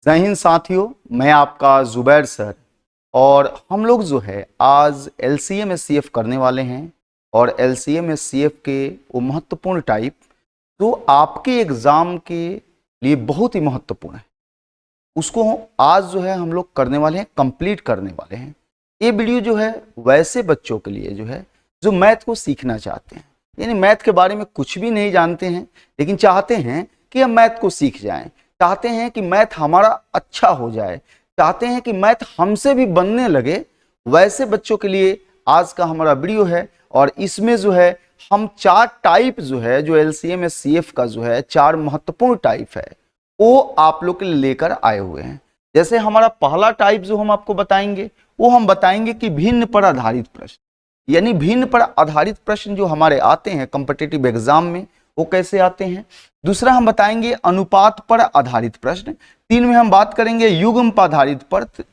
जय हिंद साथियों, मैं आपका जुबैर सर। और हम लोग जो है आज एलसीएम एससीएफ करने वाले हैं। और एलसीएम एससीएफ के वो महत्वपूर्ण टाइप जो आपके एग्जाम के लिए बहुत ही महत्वपूर्ण है, उसको आज जो है हम लोग करने वाले हैं, कंप्लीट करने वाले हैं। ये वीडियो जो है वैसे बच्चों के लिए जो है जो मैथ को सीखना चाहते हैं, यानी मैथ के बारे में कुछ भी नहीं जानते हैं लेकिन चाहते हैं कि हम मैथ को सीख जाएं, चाहते हैं कि मैथ हमारा अच्छा हो जाए, चाहते हैं कि मैथ हमसे भी बनने लगे। वैसे बच्चों के लिए आज का हमारा वीडियो है। और इसमें जो है हम 4 टाइप जो है, जो एलसीएम एससीएफ का जो है 4 महत्वपूर्ण टाइप है, वो आप लोग के लिए लेकर आए हुए हैं। जैसे हमारा पहला टाइप जो हम आपको बताएंगे, वो हम बताएंगे कि भिन्न पर आधारित प्रश्न, यानी भिन्न पर आधारित प्रश्न जो हमारे आते हैं कॉम्पिटिटिव एग्जाम में, वो कैसे आते हैं। दूसरा हम बताएंगे अनुपात पर आधारित प्रश्न। 3 में हम बात करेंगे युग्म पर आधारित प्रश्न,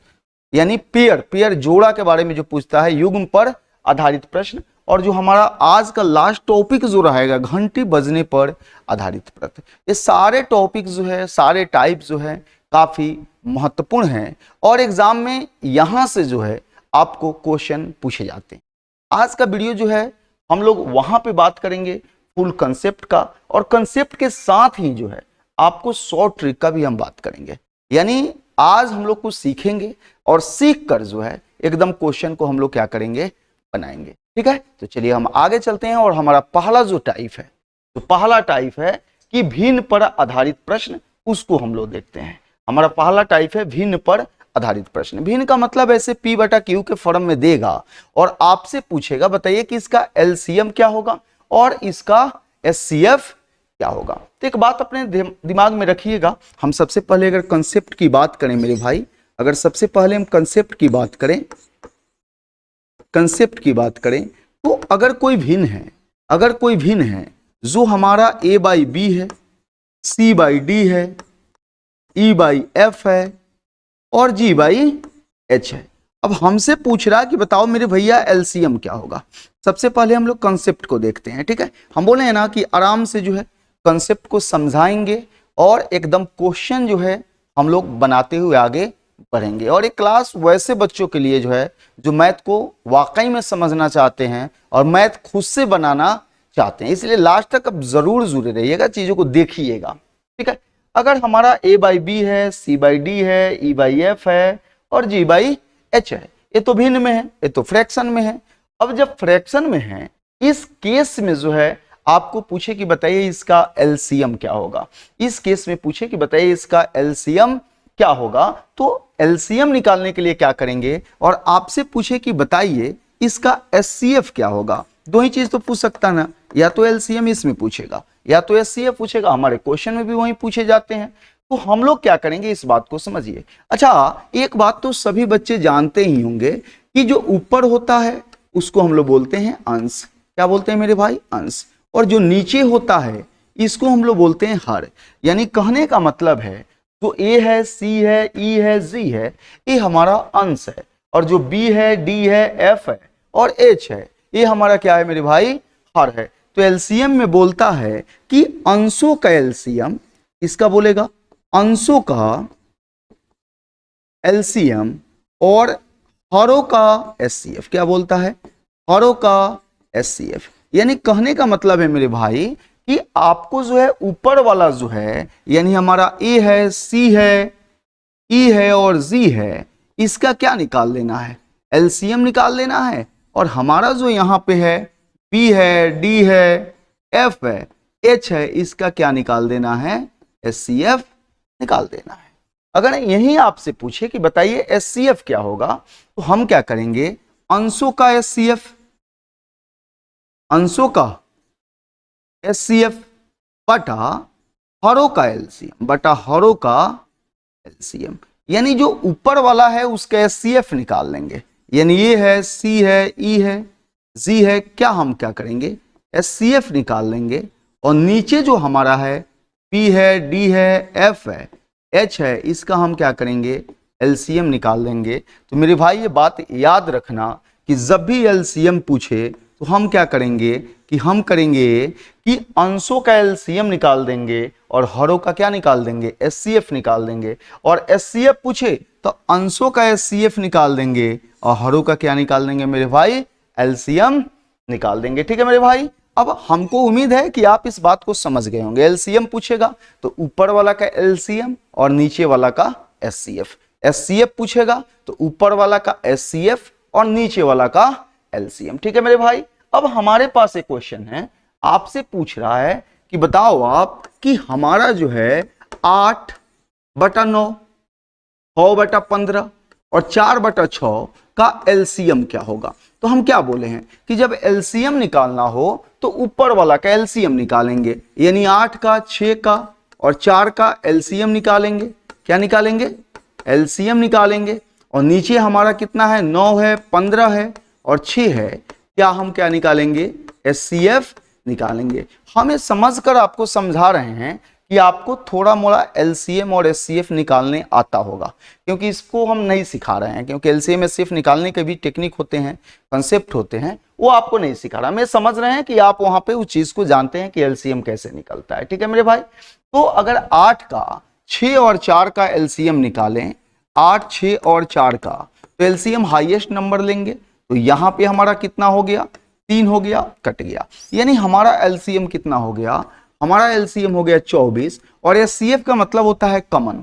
यानी पेयर जोड़ा के बारे में जो पूछता है, युग्म पर आधारित प्रश्न। और जो हमारा आज का लास्ट टॉपिक जो रहेगा घंटी बजने पर आधारित प्रश्न। ये सारे टॉपिक जो है, सारे टाइप जो है काफी महत्वपूर्ण हैं और एग्जाम में यहां से जो है आपको क्वेश्चन पूछे जाते हैं। आज का वीडियो जो है हम लोग वहां पे बात करेंगे फुल कंसेप्ट का, और कंसेप्ट के साथ ही जो है आपको शॉर्ट ट्रिक का भी हम बात करेंगे। यानी आज हम लोग कुछ सीखेंगे और सीख कर जो है एकदम क्वेश्चन को हम लोग क्या करेंगे, बनाएंगे। ठीक है, तो चलिए हम आगे चलते हैं। और हमारा पहला जो टाइप है, तो पहला टाइप है कि भिन्न पर आधारित प्रश्न, उसको हम लोग देखते हैं। हमारा पहला टाइप है भिन्न पर आधारित प्रश्न। भिन्न का मतलब ऐसे P/Q के फॉर्म में देगा और आपसे पूछेगा बताइए कि इसका एलसीएम क्या होगा और इसका एचसीएफ क्या होगा। तो एक बात अपने दिमाग में रखिएगा, हम सबसे पहले अगर कंसेप्ट की बात करें मेरे भाई, अगर सबसे पहले हम कंसेप्ट की बात करें, कंसेप्ट की बात करें तो अगर कोई भिन्न है जो हमारा A/B है, C/D है, E/F है और G/H है। अब हमसे पूछ रहा है कि बताओ मेरे भैया एलसीएम क्या होगा। सबसे पहले हम लोग कंसेप्ट को देखते हैं। ठीक है, हम बोले हैं ना कि आराम से जो है कंसेप्ट को समझाएंगे और एकदम क्वेश्चन जो है हम लोग बनाते हुए आगे बढ़ेंगे। और एक क्लास वैसे बच्चों के लिए जो है जो मैथ को वाकई में समझना चाहते हैं और मैथ खुद से बनाना चाहते हैं, इसलिए लास्ट तक अब जरूर जुड़े रहिएगा, चीजों को देखिएगा। ठीक है, अगर हमारा A/B है, C/D है, E/F है और G/H है, ये तो भिन्न में है, ये तो फ्रैक्शन में है। अब जब फ्रैक्शन में है, इस केस में जो है आपको पूछे कि बताइए इसका एलसीएम क्या होगा, इस केस में पूछे कि बताइए इसका एलसीएम क्या होगा, तो एलसीएम निकालने के लिए क्या करेंगे, और आपसे पूछे कि बताइए इसका एचसीएफ क्या होगा। दो ही चीज तो पूछ सकता ना, या तो एलसीएम इसमें पूछेगा या तो एचसीएफ पूछेगा। हमारे क्वेश्चन में भी वही पूछे जाते हैं, तो हम लोग क्या करेंगे इस बात को समझिए। अच्छा, एक बात तो सभी बच्चे जानते ही होंगे कि जो ऊपर होता है उसको हम लोग बोलते हैं अंश। क्या बोलते हैं मेरे भाई, अंश। और जो नीचे होता है इसको हम लोग बोलते हैं हर। यानी कहने का मतलब है जो A है, C है, E है, G है, ये हमारा अंश है, और जो B है, D है, F है और H है, ये हमारा क्या है मेरे भाई, हर है। तो एलसीएम में बोलता है कि अंशों का एलसीएम, इसका बोलेगा अंशों का एलसीएम और हरों का एचसीएफ। क्या बोलता है, हरों का एचसीएफ। यानी कहने का मतलब है मेरे भाई कि आपको जो है ऊपर वाला जो है, यानी हमारा A है, C है, E है और Z है, इसका क्या निकाल लेना है, एलसीएम निकाल लेना है। और हमारा जो यहाँ पे है B है, D है, F है, H है, इसका क्या निकाल देना है, एचसीएफ निकाल देना है। अगर यही आपसे पूछे कि बताइए एचसीएफ क्या होगा, तो हम क्या करेंगे, अंशों का एचसीएफ, अंशों का एचसीएफ बटा हरों का एलसीएम, बटा हरों का एलसीएम। यानी जो ऊपर वाला है उसका एचसीएफ निकाल लेंगे, यानी ये है, C है, E है, Z है, क्या हम क्या करेंगे, एचसीएफ निकाल लेंगे। और नीचे जो हमारा है P है, D है, F है, H है, इसका हम क्या करेंगे, एलसीएम निकाल देंगे। तो मेरे भाई ये बात याद रखना कि जब भी एलसीएम पूछे तो हम क्या करेंगे कि हम करेंगे कि अंशों का एलसीएम निकाल देंगे और हरों का क्या निकाल देंगे, एचसीएफ निकाल देंगे। और एचसीएफ पूछे तो अंशों का एचसीएफ निकाल देंगे और हरों का क्या निकाल देंगे मेरे भाई, एलसीएम निकाल देंगे। ठीक है मेरे भाई, अब हमको उम्मीद है कि आप इस बात को समझ गए होंगे। एलसीएम पूछेगा तो ऊपर वाला का एलसीएम और नीचे वाला का एचसीएफ। एचसीएफ पूछेगा तो ऊपर वाला का एचसीएफ और नीचे वाला का एलसीएम। ठीक है मेरे भाई, अब हमारे पास एक क्वेश्चन है, आपसे पूछ रहा है कि बताओ आप कि हमारा जो है 8/9, 6/15 और 4/6 का एलसीएम क्या होगा। तो हम क्या बोले हैं कि जब एलसीएम निकालना हो तो ऊपर वाला का एलसीएम निकालेंगे, यानी 8 का, 6 का और 4 का एलसीएम निकालेंगे। क्या निकालेंगे, एलसीएम निकालेंगे। और नीचे हमारा कितना है, 9 है, 15 है और 6 है, क्या हम क्या निकालेंगे, एचसीएफ निकालेंगे। हमें समझकर आपको समझा रहे हैं कि आपको थोड़ा मोड़ा एलसीएम और एचसीएफ निकालने आता होगा, क्योंकि इसको हम नहीं सिखा रहे हैं, क्योंकि एलसीएम एचसीएफ निकालने के भी टेक्निक होते हैं, कंसेप्ट होते हैं, वो आपको नहीं सिखा रहा। हमें समझ रहे हैं कि आप वहां पे उस चीज को जानते हैं कि एलसीएम कैसे निकलता है। ठीक है मेरे भाई, तो अगर 8 का, 6 और 4 का एलसीएम निकालें, 8, 6 और 4 का, तो एलसीएम हाईएस्ट नंबर लेंगे। तो यहां पे हमारा कितना हो गया, 3 हो गया, कट गया, यानी हमारा एलसीएम कितना हो गया, हमारा एलसीएम हो गया 24। और एचसीएफ का मतलब होता है कॉमन,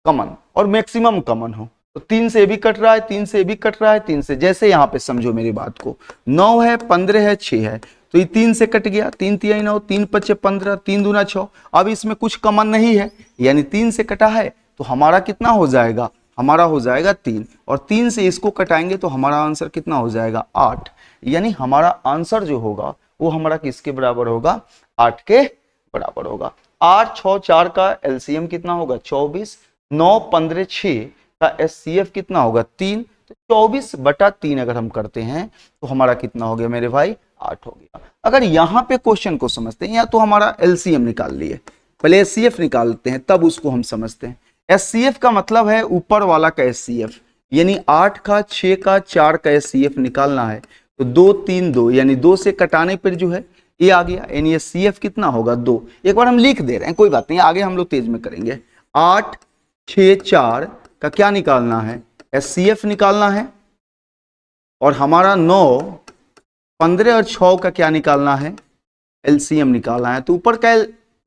कॉमन और मैक्सिमम कॉमन हो। तो 3 से भी कट रहा है, 3 से भी कट रहा है, 3 से, जैसे यहां पे समझो मेरी बात को, 9 है, 15 है, 6 है, तो ये 3 से कट गया, 3 3 9, 3 5 15, 3 दूना 6। अब इसमें कुछ कॉमन नहीं है, यानी 3 से कटा है, तो हमारा कितना हो जाएगा, हमारा हो जाएगा 3, और 3 से इसको कटाएंगे तो हमारा आंसर कितना हो जाएगा, 8। यानी हमारा आंसर जो होगा वो हमारा किसके बराबर होगा, 8 के बराबर होगा। 8, 6, 4 का एलसीएम कितना होगा, 24, 9, 15, 6 का एचसीएफ कितना होगा, 3, तो 24/3 अगर हम करते हैं तो हमारा कितना हो गया मेरे भाई, 8 हो गया। अगर यहां पे क्वेश्चन को समझते हैं, या तो हमारा एलसीएम निकाल लिए, पहले एचसीएफ निकालते हैं तब उसको हम समझते हैं। एचसीएफ का मतलब है ऊपर वाला का एचसीएफ, यानी 8 का, 6 का, 4 का एचसीएफ निकालना है, तो 2 3 2, यानी 2 से कटाने पर जो है ये आ गया, यानी एचसीएफ कितना होगा, 2। एक बार हम लिख दे रहे हैं, कोई बात नहीं, आगे हम लोग तेज में करेंगे। 8, 6, 4 का क्या निकालना है, एचसीएफ निकालना है, और हमारा 9, 15 और 6 का क्या निकालना है, एलसीएम निकालना है। तो ऊपर का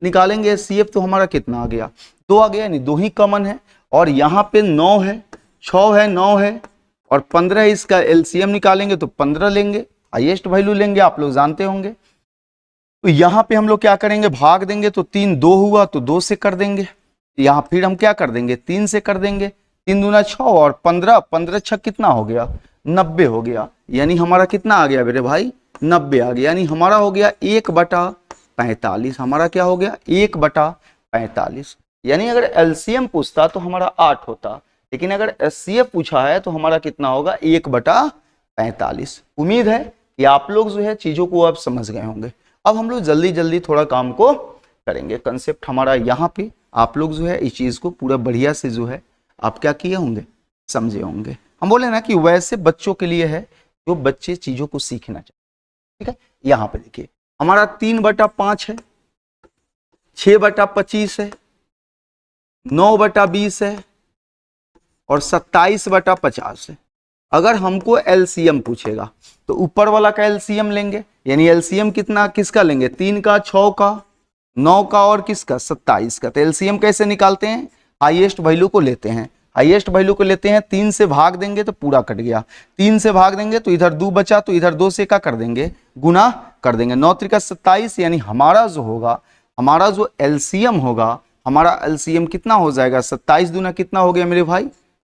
निकालेंगे एचसीएफ, तो हमारा कितना आ गया, 2 आ गया, यानी 2 ही कॉमन है। और यहाँ पे 9 है, 6 है, 9 है और 15 है, इसका एलसीएम निकालेंगे तो 15 लेंगे, हाईएस्ट वैल्यू लेंगे, आप लोग जानते होंगे। तो यहां पे हम लोग क्या करेंगे, भाग देंगे, तो 3 2 हुआ तो 2 से कर देंगे। यहां फिर हम क्या कर देंगे, 3 से कर देंगे, 3 दूना 6 और 15, 15 6 कितना हो गया, 90 हो गया, यानी हमारा कितना आ गया मेरे भाई, 90 आ गया, यानी हमारा हो गया 1/45। हमारा क्या हो गया, 1/45। यानी अगर एलसीएम पूछता तो हमारा 8 होता, लेकिन अगर एचसीएफ पूछा है तो हमारा कितना होगा, 1/45। उम्मीद है कि आप लोग जो है चीजों को अब समझ गए होंगे। अब हम लोग जल्दी जल्दी थोड़ा काम को करेंगे। कंसेप्ट हमारा यहाँ पे आप लोग जो है इस चीज को पूरा बढ़िया से जो है आप क्या किए होंगे, समझे होंगे। हम बोले ना कि वैसे बच्चों के लिए है जो बच्चे चीजों को सीखना चाहते। ठीक है, यहाँ पे देखिए हमारा 3/5 है, 6/25 है, 9/20 है और 27/50 है। अगर हमको एलसीएम पूछेगा तो ऊपर वाला का एलसीएम लेंगे, यानी एलसीएम कितना, किसका लेंगे, 3 का, 6 का, 9 का और किसका, 27 का। तो एलसीएम कैसे निकालते हैं, हाईएस्ट वैल्यू को लेते हैं, हाईएस्ट वैल्यू को लेते हैं, 3 से भाग देंगे तो पूरा कट गया, 3 से भाग देंगे तो इधर 2 बचा, तो इधर 2 से क्या कर देंगे, गुना कर देंगे, 9 त्रिका 27, यानी हमारा जो होगा, हमारा जो एलसीएम होगा, हमारा एलसीएम कितना हो जाएगा, 27 दूना कितना हो गया मेरे भाई,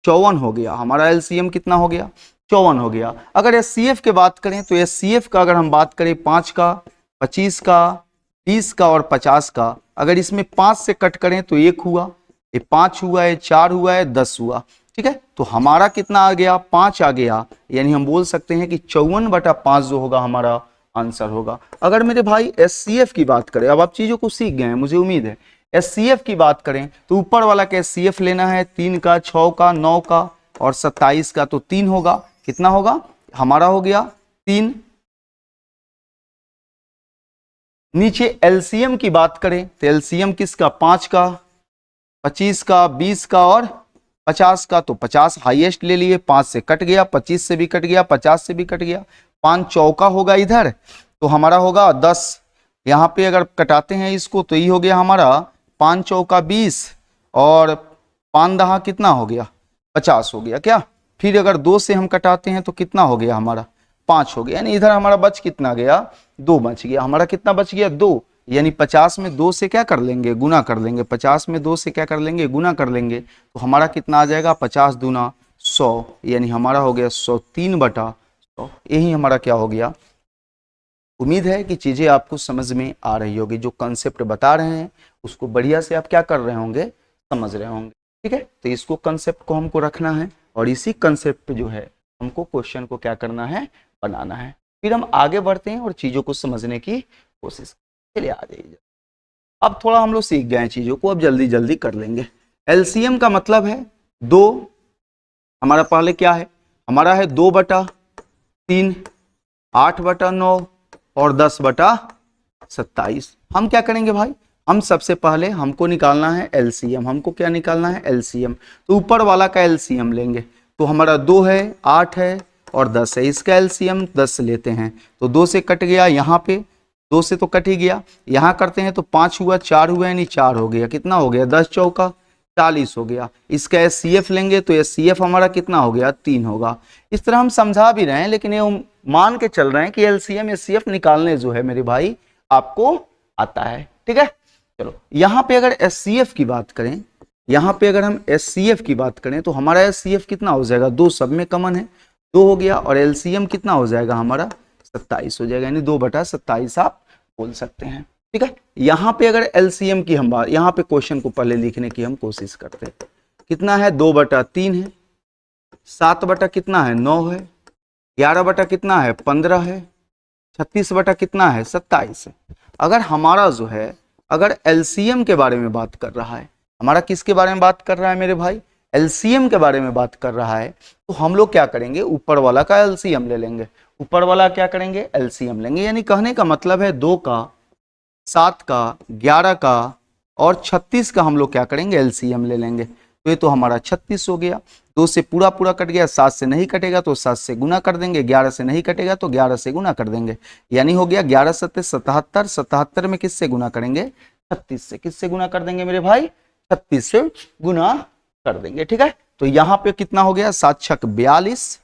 54 हो गया। हमारा एलसीएम कितना हो गया, 54 हो गया। अगर एचसीएफ की बात करें तो एचसीएफ का अगर हम बात करें 5 का, 25 का, 30 का और 50 का, अगर इसमें 5 से कट करें तो 1 हुआ, ये 5 हुआ है, 4 हुआ है, 10 हुआ। ठीक है, तो हमारा कितना आ गया, 5 आ गया, यानी हम बोल सकते हैं कि 54/5 जो होगा हमारा आंसर होगा। अगर मेरे भाई एचसीएफ की बात करें, अब आप चीजों को सीख गए हैं मुझे उम्मीद है। एचसीएफ की बात करें तो ऊपर वाला का एचसीएफ लेना है, 3 का, 6 का, 9 का और 27 का, तो 3 होगा, कितना होगा, हमारा हो गया 3, नीचे एलसीएम की बात करें तो एलसीएम किसका, 5 का, 25 का, 20 का और 50 का। तो 50 हाईएस्ट ले लिए, 5 से कट गया, 25 से भी कट गया, 50 से भी कट गया, 5 चौका होगा इधर, तो हमारा होगा 10। यहाँ पे अगर कटाते हैं इसको तो ये हो गया हमारा 5 चौका 20 और 5 दहा कितना हो गया, 50 हो गया क्या। फिर अगर 2 से हम कटाते हैं तो कितना हो गया हमारा, 5 हो गया, यानी इधर हमारा बच कितना गया, 2 बच गया। हमारा कितना बच गया, 2, यानी 50 में 2 से क्या कर लेंगे, गुना कर लेंगे। 50 में 2 से क्या कर लेंगे, गुना कर लेंगे। तो हमारा कितना आ जाएगा, 50 दूना 100, यानी हमारा हो गया 103/100। यही हमारा क्या हो गया। उम्मीद है कि चीजें आपको समझ में आ रही होगी, जो कंसेप्ट बता रहे हैं उसको बढ़िया से आप क्या कर रहे होंगे, समझ रहे होंगे। ठीक है, तो इसको कंसेप्ट को हमको रखना है और इसी कंसेप्ट पे जो है हमको क्वेश्चन को क्या करना है, बनाना है। फिर हम आगे बढ़ते हैं और चीजों को समझने की कोशिश। चलिए आ जाइए। अब थोड़ा हम लोग सीख गए हैं चीजों को, अब जल्दी जल्दी कर लेंगे। एलसीएम का मतलब है 2, हमारा पहले क्या है, हमारा है 2/3, 8/9 और 10/27। हम क्या करेंगे भाई, हम सबसे पहले हमको निकालना है एलसीएम। हमको क्या निकालना है, एलसीएम। तो ऊपर वाला का एलसीएम लेंगे, तो हमारा 2 है, 8 है और 10 है। इसका एलसीएम 10 लेते हैं, तो 2 से कट गया, यहाँ पे 2 से तो कट ही गया। यहाँ करते हैं तो 5 हुआ, 4 हुआ, यानी 4 हो गया। कितना हो गया, 10 चौका 40 हो गया। इसका एचसीएफ लेंगे तो एचसीएफ हमारा कितना हो गया, 3 होगा। इस तरह हम समझा भी रहे हैं, लेकिन ये मान के चल रहे हैं कि एलसीएम एचसीएफ निकालने जो है मेरे भाई आपको आता है। ठीक है, चलो यहाँ पे अगर एचसीएफ की बात करें, यहाँ पे अगर हम एचसीएफ की बात करें तो हमारा एचसीएफ कितना हो जाएगा, 2 सब में कॉमन है, 2 हो गया। और एलसीएम कितना हो जाएगा हमारा, 27 हो जाएगा, यानी 2/27 आप बोल सकते हैं। ठीक है, यहाँ पे अगर एलसीएम की हम बात, यहाँ पे क्वेश्चन को पहले लिखने की हम कोशिश करते हैं। कितना है, 2/3 है, 7 बटा कितना है, 9 है, 11 बटा कितना है, 15 है, 36 बटा कितना है, 27 है। अगर हमारा जो है, अगर एलसीएम के बारे में बात कर रहा है, हमारा किसके बारे में बात कर रहा है मेरे भाई, एलसीएम के बारे में बात कर रहा है, तो हम लोग क्या करेंगे, ऊपर वाला का एलसीएम ले लेंगे। ऊपर वाला क्या करेंगे, एलसीएम लेंगे। यानी कहने का मतलब है 2 का, 7 का, 11 का और 36 का हम लोग क्या करेंगे, एलसीएम ले लेंगे। तो ये तो हमारा 36 हो गया। 2 से पूरा पूरा कट गया, 7 से नहीं कटेगा तो 7 से गुना कर देंगे, 11 से नहीं कटेगा तो 11 से गुना कर देंगे। यानी हो गया 11 7 77, 77 में किससे गुना करेंगे, 36 से। किससे गुना कर देंगे मेरे भाई, 36 से गुना कर देंगे। ठीक है, तो यहाँ पे कितना हो गया, 7 छक 42,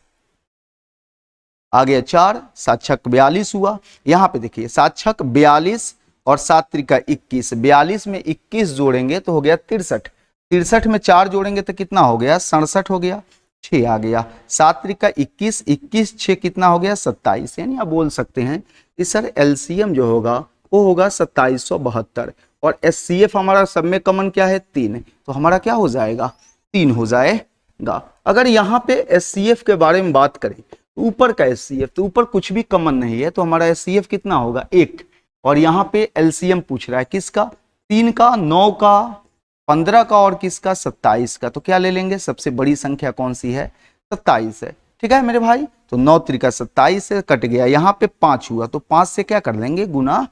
आ गया 4, 7 छक 42 हुआ। यहाँ पे देखिए 7 छक 42 और 7 त्रिका 21, 42 में 21 जोड़ेंगे तो हो गया 63, 63 में 4 जोड़ेंगे तो कितना हो गया, 67 हो गया, 6 आ गया। 7 त्रिका 21, 21 6 कितना हो गया, 27। यानी आप बोल सकते हैं कि सर एलसीएम जो होगा वो होगा 2772 और एचसीएफ हमारा सब में कॉमन क्या है, 3, तो हमारा क्या हो जाएगा, 3 हो जाएगा। अगर यहाँ पे एचसीएफ के बारे में बात करें, ऊपर का एचसीएफ, तो ऊपर कुछ भी कॉमन नहीं है, तो हमारा एचसीएफ कितना होगा, 1। और यहाँ पे एलसीएम पूछ रहा है किसका, 3 का, 9 का, 15 का और किसका, 27 का। तो क्या ले लेंगे, सबसे बड़ी संख्या कौन सी है, 27 है। ठीक है मेरे भाई, तो 9 त्रिका 27 से कट गया, यहाँ पे 5 हुआ तो 5 से क्या कर लेंगे, गुना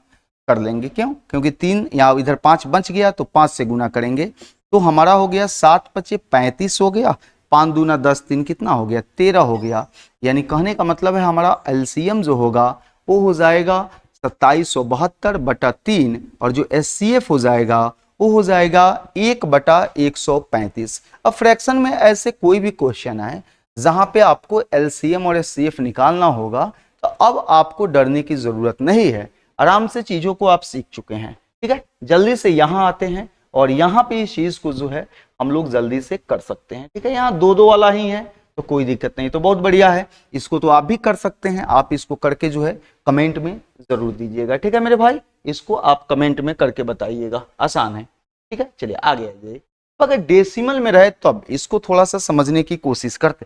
कर लेंगे। क्यों, क्योंकि 3 या इधर 5 बच गया तो 5 से गुना करेंगे, तो हमारा हो गया 7 पचे 35 हो गया, 5 दूना 10, 3 कितना हो गया, 13 हो गया। यानी कहने का मतलब है हमारा एलसीएम जो होगा वो हो जाएगा 2772/3 और जो एचसीएफ हो जाएगा वो हो जाएगा 1/135। अब फ्रैक्शन में ऐसे कोई भी क्वेश्चन है जहां पे आपको एलसीएम और एचसीएफ निकालना होगा, तो अब आपको डरने की जरूरत नहीं है, आराम से चीजों को आप सीख चुके हैं। ठीक है, जल्दी से यहाँ आते हैं और यहाँ पे इस चीज को जो है हम लोग जल्दी से कर सकते हैं। ठीक है, यहाँ 2-2 वाला ही है तो कोई दिक्कत नहीं, तो बहुत बढ़िया है। इसको तो आप भी कर सकते हैं, आप इसको करके जो है कमेंट में जरूर दीजिएगा। ठीक है मेरे भाई, इसको आप कमेंट में करके बताइएगा, आसान है। ठीक है, चलिए आगे आ जाइए। अगर डेसिमल में रहे तब इसको थोड़ा सा समझने की कोशिश करते।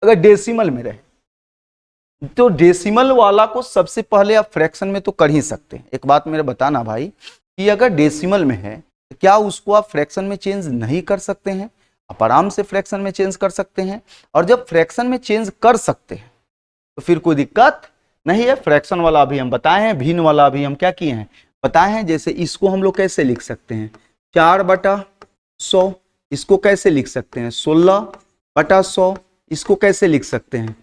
अगर डेसिमल में रहे तो डेसिमल वाला को सबसे पहले आप फ्रैक्शन में तो कर ही सकते हैं। एक बात मेरे बताना भाई कि अगर डेसिमल में है तो क्या उसको आप फ्रैक्शन में चेंज नहीं कर सकते हैं, आप आराम से फ्रैक्शन में चेंज कर सकते हैं। और जब फ्रैक्शन में चेंज कर सकते हैं तो फिर कोई दिक्कत नहीं है। फ्रैक्शन वाला अभी हम बताए हैं, भिन्न वाला अभी हम क्या किए हैं, बताए हैं। जैसे इसको हम लोग कैसे लिख सकते हैं, 4/100। इसको कैसे लिख सकते हैं, 16/100। इसको कैसे लिख सकते हैं,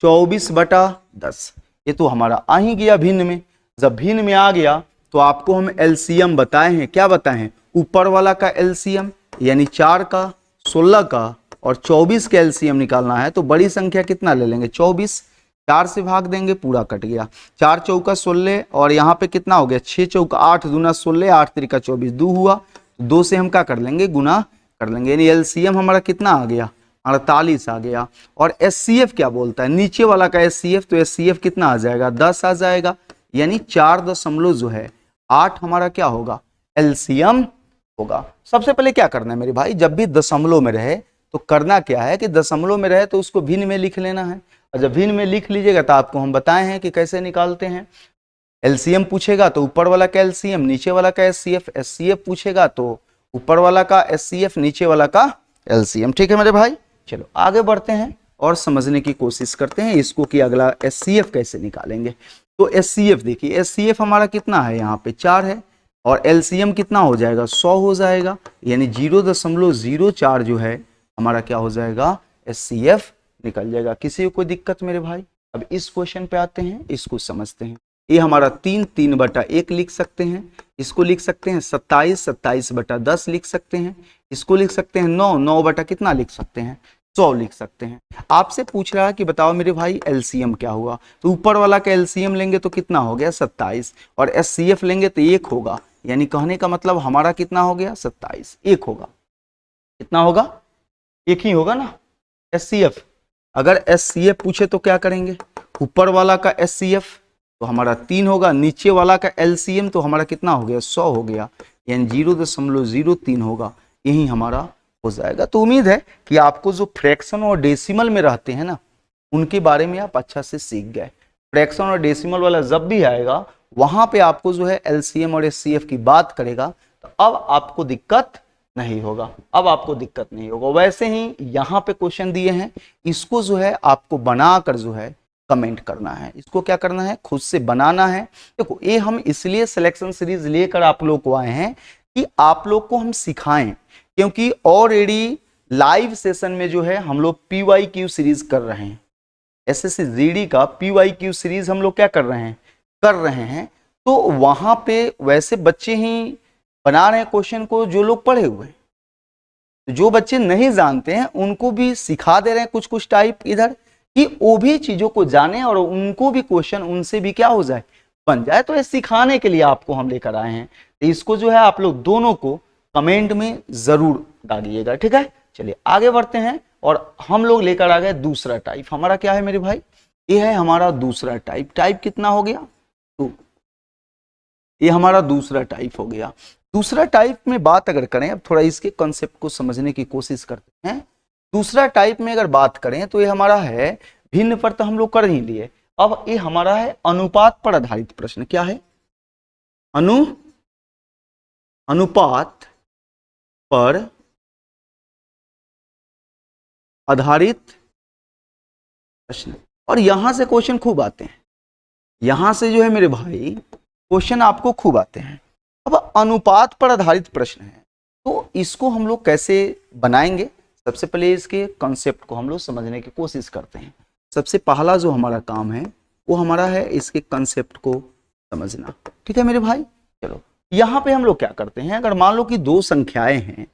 24/10। ये तो हमारा आ ही गया भिन्न में। जब भिन्न में आ गया तो आपको हम एलसीएम बताए हैं, क्या बताए हैं, ऊपर वाला का एलसीएम यानी 4 का, 16 का और 24 का एलसीएम निकालना है। तो बड़ी संख्या कितना ले लेंगे, 24। 4 से भाग देंगे, पूरा कट गया। 4 चौका 16 और यहाँ पे कितना हो गया, 6 चौका 8, दूना 16, 8 त्रिका 24, 2 हुआ। 2 से हम क्या कर लेंगे, गुना कर लेंगे। यानी एलसीएम हमारा कितना आ गया, 48 आ गया। और एचसीएफ क्या बोलता है, नीचे वाला का एचसीएफ, तो एचसीएफ कितना आ जाएगा, 10 आ जाएगा। यानी 4.8 हमारा क्या होगा, एलसीएम होगा। सबसे पहले क्या करना है मेरे भाई, जब भी दशमलव में रहे तो करना क्या है कि दशमलव में रहे तो उसको भिन्न में लिख लेना है। और जब भिन्न में लिख लीजिएगा तो आपको हम बताए हैं कि कैसे निकालते हैं। एलसीएम पूछेगा तो ऊपर वाला का एलसीएम, नीचे वाला का एचसीएफ। एचसीएफ पूछेगा तो ऊपर वाला का एचसीएफ, नीचे वाला का एलसीएम। ठीक है मेरे भाई, चलो आगे बढ़ते हैं और समझने की कोशिश करते हैं इसको कि अगला एचसीएफ कैसे निकालेंगे। तो एचसीएफ देखिए, एचसीएफ हमारा कितना है, यहाँ पे 4 है और एलसीएम कितना हो जाएगा, 100 हो जाएगा। यानी 0.04 जो है हमारा क्या हो जाएगा, एचसीएफ निकल जाएगा। किसी को कोई दिक्कत मेरे भाई। अब इस क्वेश्चन पे आते हैं, इसको समझते हैं। ये हमारा 3/1 लिख सकते हैं। इसको लिख सकते हैं 27/10 लिख सकते हैं। इसको लिख सकते हैं 9 कितना लिख सकते हैं, 100 लिख सकते हैं। आपसे पूछ रहा है कि बताओ मेरे भाई एलसीएम क्या हुआ, तो ऊपर वाला का एलसीएम लेंगे तो कितना हो गया, 27, और एचसीएफ लेंगे तो 1 होगा। यानी कहने का मतलब हमारा कितना हो गया, 27, 1 होगा। कितना होगा, 1 ही होगा ना एचसीएफ। अगर एचसीएफ पूछे तो क्या करेंगे, ऊपर वाला का एचसीएफ तो हमारा 3 होगा, नीचे वाला का एलसीएम तो हमारा कितना हो गया, 100 हो गया। यानी 0.03 होगा, यही हमारा हो जाएगा। तो उम्मीद है कि आपको जो फ्रैक्शन और डेसिमल में रहते हैं ना, उनके बारे में आप अच्छा से सीख गए। फ्रैक्शन और डेसिमल वाला जब भी आएगा वहां पे आपको जो है एलसीएम और एचसीएफ की बात करेगा, तो अब आपको दिक्कत नहीं होगा, अब आपको दिक्कत नहीं होगा। वैसे ही यहाँ पे क्वेश्चन दिए हैं, इसको जो है आपको बनाकर जो है कमेंट करना है। इसको क्या करना है, खुद से बनाना है। देखो ये हम इसलिए सिलेक्शन सीरीज लेकर आप लोग को आए हैं कि आप लोग को हम सिखाएं, क्योंकि ऑलरेडी लाइव सेशन में जो है हम लोग PYQ सीरीज कर रहे हैं। एसएससी जीडी का PYQ सीरीज हम लोग क्या कर रहे हैं। तो वहां पे वैसे बच्चे ही बना रहे हैं क्वेश्चन को जो लोग पढ़े हुए हैं। जो बच्चे नहीं जानते हैं उनको भी सिखा दे रहे हैं कुछ कुछ टाइप इधर, कि वो भी चीजों को जाने और उनको भी क्वेश्चन उनसे भी क्या हो जाए, बन जाए। तो ये सिखाने के लिए आपको हम लेकर आए हैं। तो इसको जो है आप लोग दोनों को कमेंट में जरूर डालिएगा, ठीक है। चलिए आगे बढ़ते हैं और हम लोग लेकर आ गए दूसरा टाइप। हमारा क्या है मेरे भाई, ये है हमारा दूसरा टाइप। टाइप कितना हो गया, तो ये हमारा दूसरा टाइप हो गया। दूसरा टाइप में बात अगर करें, अब थोड़ा इसके कॉन्सेप्ट को समझने की कोशिश करते हैं। दूसरा टाइप में अगर बात करें तो ये हमारा है भिन्न पर, तो हम लोग कर ही लिए। अब ये हमारा है अनुपात पर आधारित प्रश्न। क्या है, अनुपात पर आधारित प्रश्न। और यहां से क्वेश्चन खूब आते हैं, यहां से जो है मेरे भाई क्वेश्चन आपको खूब आते हैं। अब अनुपात पर आधारित प्रश्न है, तो इसको हम लोग कैसे बनाएंगे। सबसे पहले इसके कॉन्सेप्ट को हम लोग समझने की कोशिश करते हैं। सबसे पहला जो हमारा काम है वो हमारा है इसके कॉन्सेप्ट को समझना, ठीक है मेरे भाई। चलो यहाँ पे हम लोग क्या करते हैं, अगर मान लो कि 2 संख्याएं हैं,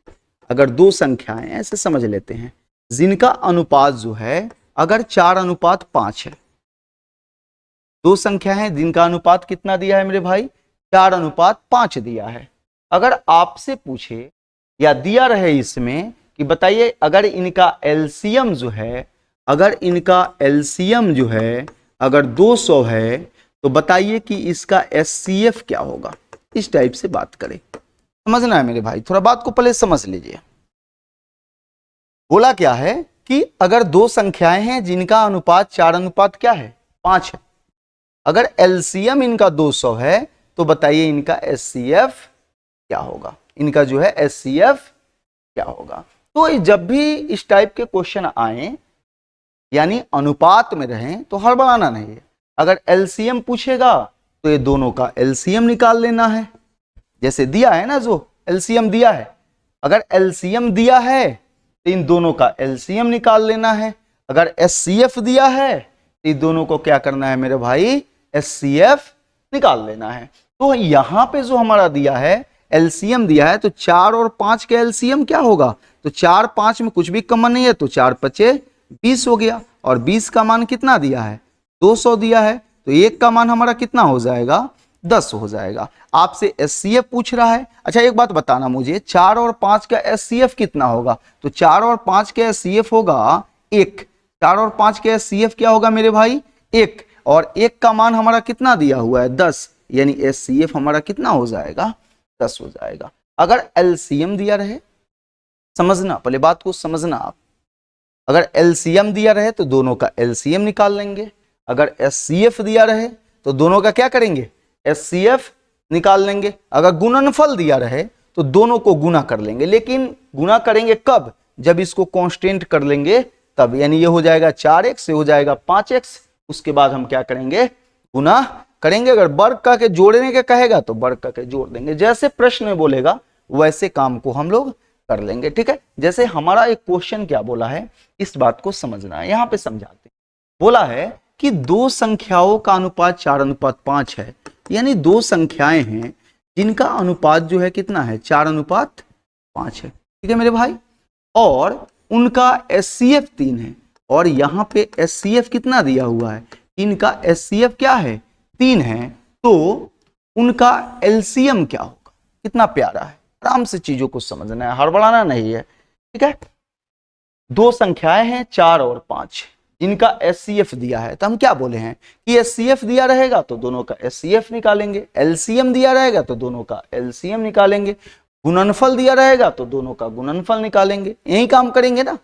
अगर 2 संख्याएं ऐसे समझ लेते हैं जिनका अनुपात जो है अगर 4:5 है। 2 संख्या है जिनका अनुपात कितना दिया है मेरे भाई, 4:5 दिया है। अगर आपसे पूछे या दिया रहे इसमें कि बताइए अगर इनका एलसीएम जो है, अगर इनका एलसीएम जो है अगर 200 है, तो बताइए कि इसका एचसीएफ क्या होगा। इस टाइप से बात करें, समझना है मेरे भाई, थोड़ा बात को पहले समझ लीजिए। बोला क्या है कि अगर 2 संख्याएं हैं जिनका अनुपात 4:5 क्या है, 5 है। अगर एलसीएम इनका 200 है तो बताइए इनका एचसीएफ क्या होगा, इनका जो है एचसीएफ क्या होगा। तो जब भी इस टाइप के क्वेश्चन आए यानी अनुपात में रहें तो हड़बड़ाना नहीं है। अगर एलसीएम पूछेगा तो ये दोनों का एलसीएम निकाल लेना है, जैसे दिया है ना, जो एलसीएम दिया है, अगर एलसीएम दिया है तो इन दोनों का एलसीएम निकाल लेना है। अगर एचसीएफ दिया है तो इन दोनों को क्या करना है मेरे भाई, एचसीएफ निकाल लेना है। तो यहां पे जो हमारा दिया है एलसीएम दिया है, तो 4 और 5 का एलसीएम क्या होगा, तो 4 5 में कुछ भी कॉमन नहीं है, तो 4 5 20 हो गया, और 20 का मान कितना दिया है, 200 दिया है, तो 1 का मान हमारा कितना हो जाएगा, 10 हो जाएगा। आपसे एचसीएफ पूछ रहा है। अच्छा एक बात बताना मुझे, 4 और 5 का एचसीएफ कितना होगा, तो 4 और 5 का एचसीएफ होगा 1। 4 और 5 का एचसीएफ क्या होगा मेरे भाई, 1, और 1 का मान हमारा कितना दिया हुआ है, 10, यानी एचसीएफ हमारा कितना हो जाएगा, 10 हो जाएगा। अगर एलसीएम दिया रहे, समझना पहले बात को समझना आप, अगर एलसीएम दिया रहे तो दोनों का एलसीएम निकाल लेंगे, अगर एचसीएफ दिया रहे तो दोनों का क्या करेंगे, एचसीएफ निकाल लेंगे, अगर गुणनफल दिया रहे तो दोनों को गुना कर लेंगे, लेकिन गुना करेंगे कब, जब इसको कांस्टेंट कर लेंगे तब, यानी ये हो जाएगा 4x, ये हो जाएगा 5x, उसके बाद हम क्या करेंगे, गुना करेंगे। अगर वर्ग का के जोड़ने के कहेगा तो वर्ग का के जोड़ देंगे, जैसे प्रश्न में बोलेगा वैसे काम को हम लोग कर लेंगे, ठीक है। जैसे हमारा एक क्वेश्चन क्या बोला है, इस बात को समझना है, यहां पे समझाते हैं। बोला है कि दो संख्याओं का अनुपात 4:5 है, यानी दो संख्याएं हैं जिनका अनुपात जो है कितना है, 4:5 है, ठीक है मेरे भाई, और उनका एचसीएफ 3 है, और यहां पे एचसीएफ कितना दिया हुआ है, इनका एचसीएफ क्या है, 3 है, तो उनका एलसीएम क्या होगा। कितना प्यारा है, आराम से चीजों को समझना है, हड़बड़ाना नहीं है, ठीक है। दो संख्याएं हैं 4 और 5 जिनका एचसीएफ दिया है, तो हम क्या बोले हैं कि एचसीएफ दिया रहेगा तो दोनों का एचसीएफ निकालेंगे, एलसीएम दिया रहेगा तो दोनों का एलसीएम निकालेंगे, गुणनफल दिया रहेगा तो दोनों का गुणनफल निकालेंगे, यही काम करेंगे ना।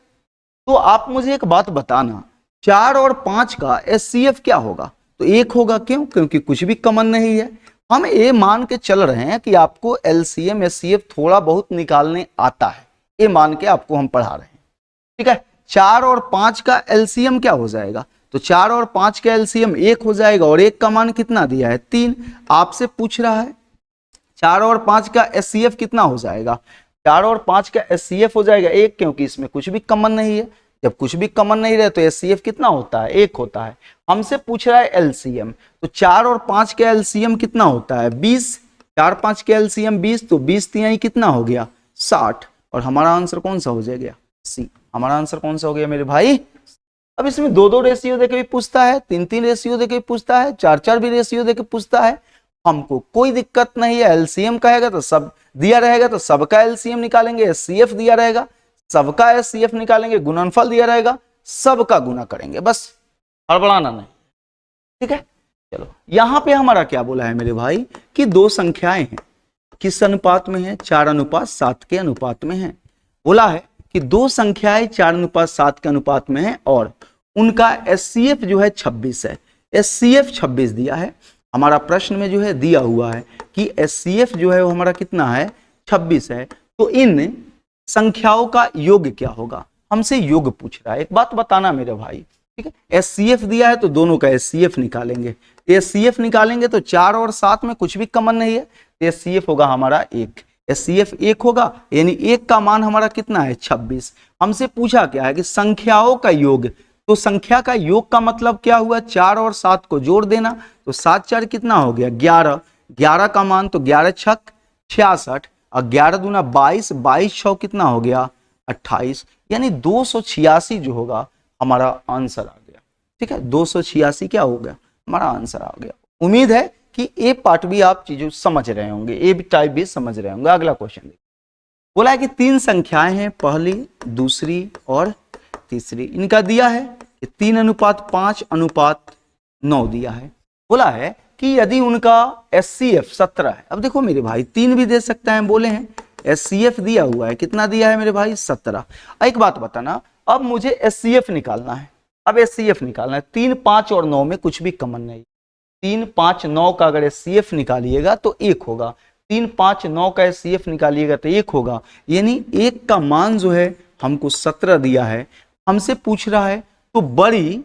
तो आप मुझे एक बात बताना, 4 और 5 का एचसीएफ क्या होगा, तो 1 होगा, क्यों, क्योंकि कुछ भी कॉमन नहीं है। हम ये मान के चल रहे हैं कि आपको एलसीएम एचसीएफ थोड़ा बहुत निकालने आता है, ये मान के आपको हम पढ़ा रहे हैं, ठीक है। 4 और 5 का एलसीएम क्या हो जाएगा, तो 4 और 5 का एलसीएम 1 हो जाएगा, और 1 का मान कितना दिया है, 3। आपसे पूछ रहा है 4 और 5 का एचसीएफ कितना हो जाएगा, 4 और 5 का एचसीएफ हो जाएगा 1, क्योंकि इसमें कुछ भी कॉमन नहीं है, जब कुछ भी कॉमन नहीं रहे तो एचसीएफ कितना होता है, 1 होता है। हमसे पूछ रहा है एलसीएम, तो 4 और 5 का एलसीएम कितना होता है, 20, 4 5 का एलसीएम 20, तो 20 तिहाई कितना हो गया, 60, और हमारा आंसर कौन सा हो जाएगा, सी। हमारा आंसर कौन सा हो गया मेरे भाई। अब इसमें 2-2 रेशियो देके भी पूछता है, 3-3 रेशियो देके भी पूछता है, 4-4 भी रेशियो देके पूछता है, हमको कोई दिक्कत नहीं है। एलसीएम कहेगा तो सब दिया रहेगा तो सबका एलसीएम निकालेंगे, एचसीएफ दिया रहेगा सबका एचसीएफ निकालेंगे, गुणनफल दिया रहेगा सबका गुना करेंगे, बस हड़बड़ाना नहीं, ठीक है। चलो यहां पे हमारा क्या बोला है मेरे भाई कि दो संख्याएं हैं, किस अनुपात में है, 4:7 के अनुपात में है। बोला है कि दो संख्याएं 4:7 के अनुपात में है और उनका एचसीएफ जो है 26 है, एचसीएफ 26 दिया है। हमारा प्रश्न में जो है दिया हुआ है कि एचसीएफ जो है वो हमारा कितना है, 26 है, तो इन संख्याओं का योग क्या होगा, हमसे योग पूछ रहा है। एक बात बताना मेरे भाई, ठीक है, एचसीएफ दिया है तो दोनों का एचसीएफ निकालेंगे, एचसीएफ निकालेंगे तो 4 और 7 में कुछ भी कॉमन नहीं है, एचसीएफ होगा हमारा 1, एचसीएफ 1 होगा, यानी 1 का मान हमारा कितना है, 26। हमसे पूछा क्या है कि संख्याओं का योग, तो संख्या का योग का मतलब क्या हुआ, 4 और 7 को जोड़ देना, तो 7 4 कितना हो गया, 11, 11 का मान तो 11 छक 66, और 11 दूना 22, 22 6 कितना हो गया, 28, यानी 286 जो होगा हमारा आंसर आ गया, ठीक है। 286 क्या हो गया, हमारा आंसर आ गया। उम्मीद है कि ए पार्ट भी आप चीजों समझ रहे होंगे, ए भी टाइप भी समझ रहे होंगे। अगला क्वेश्चन देखिए, बोला है कि 3 संख्याएं हैं, पहली दूसरी और तीसरी, इनका दिया है कि 3:5:9 दिया है। बोला है कि यदि उनका एचसीएफ 17 है, अब देखो मेरे भाई 3 भी दे सकता है, बोले हैं एचसीएफ दिया हुआ है, कितना दिया है मेरे भाई, 17। एक बात बताना, अब मुझे एचसीएफ निकालना है, अब एचसीएफ निकालना है, 3 5 और 9 में कुछ भी कॉमन नहीं, 3 5 9 का अगर एचसीएफ निकालिएगा तो 1 होगा, 3 5 9 का एचसीएफ निकालिएगा तो 1 होगा, यानी 1 का मान जो है हमको 17 दिया है। हमसे पूछ रहा है तो बड़ी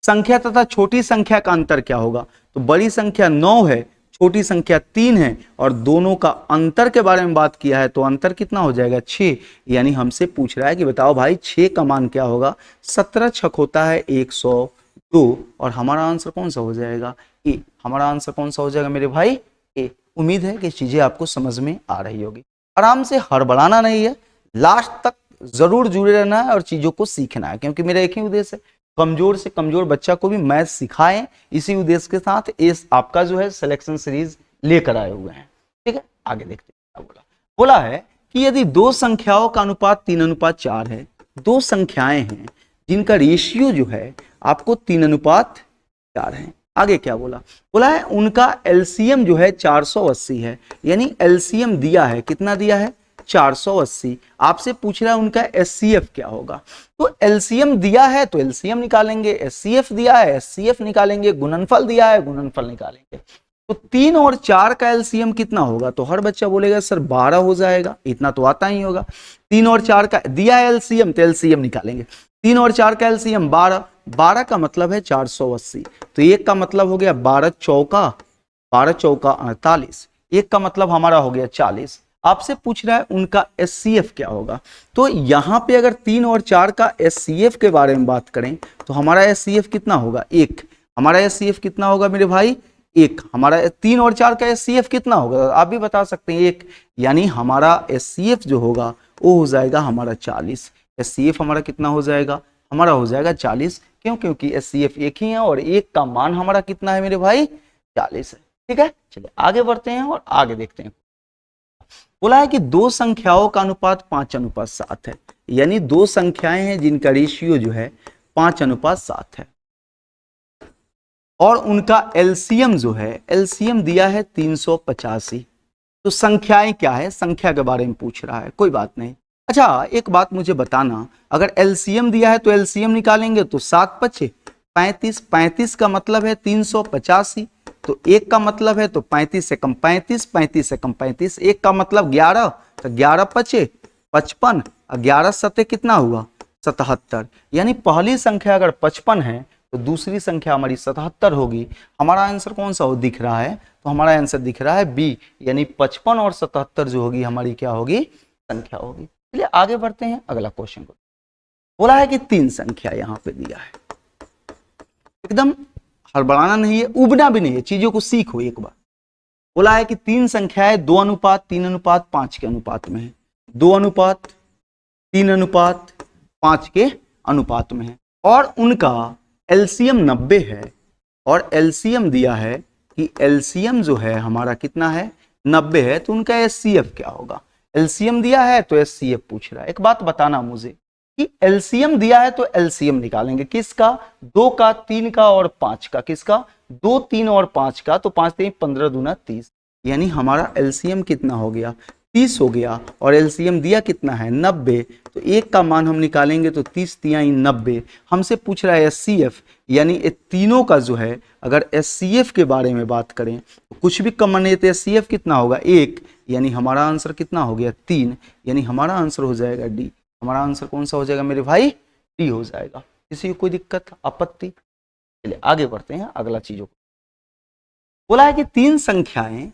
संख्या तथा छोटी संख्या का अंतर क्या होगा? तो बड़ी संख्या 9 है, छोटी संख्या 3 है, और दोनों का अंतर के बारे में बात किया है, तो अंतर कितना हो जाएगा? 6। यानी हमसे पूछ रहा है कि बताओ भाई 6 का मान क्या होगा? 17 छक होता है 102, और हमारा आंसर कौन सा हो जाएगा? ए। हमारा आंसर कौन सा हो जाएगा मेरे भाई? ए। उम्मीद है कि चीजें आपको समझ में आ रही होगी। आराम से, हड़बड़ाना नहीं है, लास्ट तक जरूर जुड़े रहना है और चीजों को सीखना है, क्योंकि मेरा एक ही उद्देश्य है, कमजोर से कमजोर बच्चा को भी मैथ सिखाएं। इसी उद्देश्य के साथ इस आपका जो है सिलेक्शन सीरीज लेकर आए हुए हैं। ठीक है, आगे देखते हैं क्या बोला। बोला है कि यदि दो संख्याओं का अनुपात 3:4 है, दो संख्याएं हैं जिनका रेशियो जो है आपको 3:4 है। आगे क्या बोला? बोला है उनका एलसीएम जो है 480 है, यानी एलसीएम दिया है, कितना दिया है? 480। आपसे पूछ रहा है उनका एचसीएफ क्या होगा? तो एलसीएम दिया है तो एलसीएम निकालेंगे, एचसीएफ दिया है एचसीएफ निकालेंगे, गुणनफल दिया है गुणनफल निकालेंगे। तो 3 और 4 का एलसीएम कितना होगा? तो हर बच्चा बोलेगा सर 12 हो जाएगा, इतना तो आता ही होगा। 3 और 4 का दिया है एलसीएम, तो एलसीएम निकालेंगे। 3 और 4 का एलसीएम 12, 12 का मतलब है 480, तो एक का मतलब हो गया 12 चौका 48, एक का मतलब हमारा हो गया 40। आपसे पूछ रहा है उनका एचसीएफ क्या होगा? तो यहां पे अगर 3 और 4 का एचसीएफ के बारे में बात करें तो हमारा एचसीएफ कितना होगा? 1। हमारा एचसीएफ कितना होगा मेरे भाई? 1। हमारा 3 और 4 का एचसीएफ कितना होगा? आप भी बता सकते हैं, 1। यानी हमारा एचसीएफ जो होगा वो हो जाएगा हमारा 40। एचसीएफ हमारा कितना हो जाएगा? हमारा हो जाएगा 40। क्यों? क्योंकि एचसीएफ एक ही है और एक का मान हमारा कितना है मेरे भाई? 40 है। ठीक है, चलिए आगे बढ़ते हैं और आगे देखते हैं। बोला है कि दो संख्याओं का अनुपात 5:7 है, यानी दो संख्याएं हैं जिनका रेशियो जो है 5:7 है, और उनका एलसीएम जो है, एलसीएम दिया है 385। तो संख्याएं क्या है? संख्या के बारे में पूछ रहा है, कोई बात नहीं। अच्छा, एक बात मुझे बताना, अगर एलसीएम दिया है तो एलसीएम निकालेंगे तो 7 5 35, 35 का मतलब है 385, तो एक का मतलब है तो 35 से कम 35, 35 से कम 35, एक का मतलब 11, तो 11 5 55, 11 7 कितना हुआ? 77। यानी पहली संख्या अगर 55 है तो दूसरी संख्या हमारी 77 होगी। हमारा आंसर कौन सा हो दिख रहा है? तो हमारा आंसर दिख रहा है बी, यानी 55 और 77 जो होगी हमारी क्या होगी? संख्या होगी। चलिए आगे बढ़ते हैं अगला क्वेश्चन को। बोला है कि 3 संख्या यहां पे दिया है, एकदम हड़बड़ाना नहीं है, उबना भी नहीं है, चीजों को सीखो एक बार। बोला है कि 3 संख्याएं 2:3:5 के अनुपात में है, 2:3:5 के अनुपात में है, और उनका एलसीएम 90 है, और एलसीएम दिया है कि एलसीएम जो है हमारा कितना है? 90 है, तो उनका एचसीएफ क्या होगा? एलसीएम दिया है तो एचसीएफ पूछ रहा है। एक बात बताना मुझे कि एलसीएम दिया है तो एलसीएम निकालेंगे, किसका? 2 का, 3 का और 5 का। किसका? 2 3 और 5 का, तो 5 3 15 दूना 30, यानी हमारा एलसीएम कितना हो गया? 30 हो गया, और एलसीएम दिया कितना है? 90, तो एक का मान हम निकालेंगे तो 30 3 90। हमसे पूछ रहा है एचसीएफ, यानी ये तीनों का जो है अगर एचसीएफ के बारे में बात करें तो कुछ भी कम नहीं, तो एचसीएफ कितना होगा? 1, यानी हमारा आंसर कितना हो गया? 3, यानी हमारा आंसर हो जाएगा डी। हमारा आंसर कौन सा हो जाएगा मेरे भाई? डी हो जाएगा। किसी को कोई दिक्कत, आपत्ति? चलिए आगे बढ़ते हैं अगला चीजों को। बोला है कि 3 संख्याएं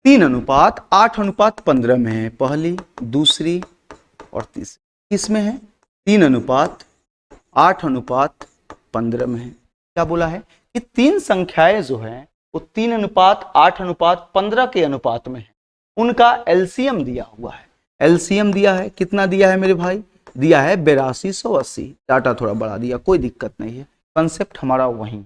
3:8:15 में है, पहली, दूसरी और तीसरी। किसमें है? 3:8:15 में है। क्या बोला है कि 3 संख्याएं जो है वो 3:8:15 के अनुपात में है, उनका एलसीएम दिया हुआ है। एलसीएम दिया है, कितना दिया है मेरे भाई? दिया है 8280। डाटा थोड़ा बढ़ा दिया, कोई दिक्कत नहीं है, कंसेप्ट हमारा वही।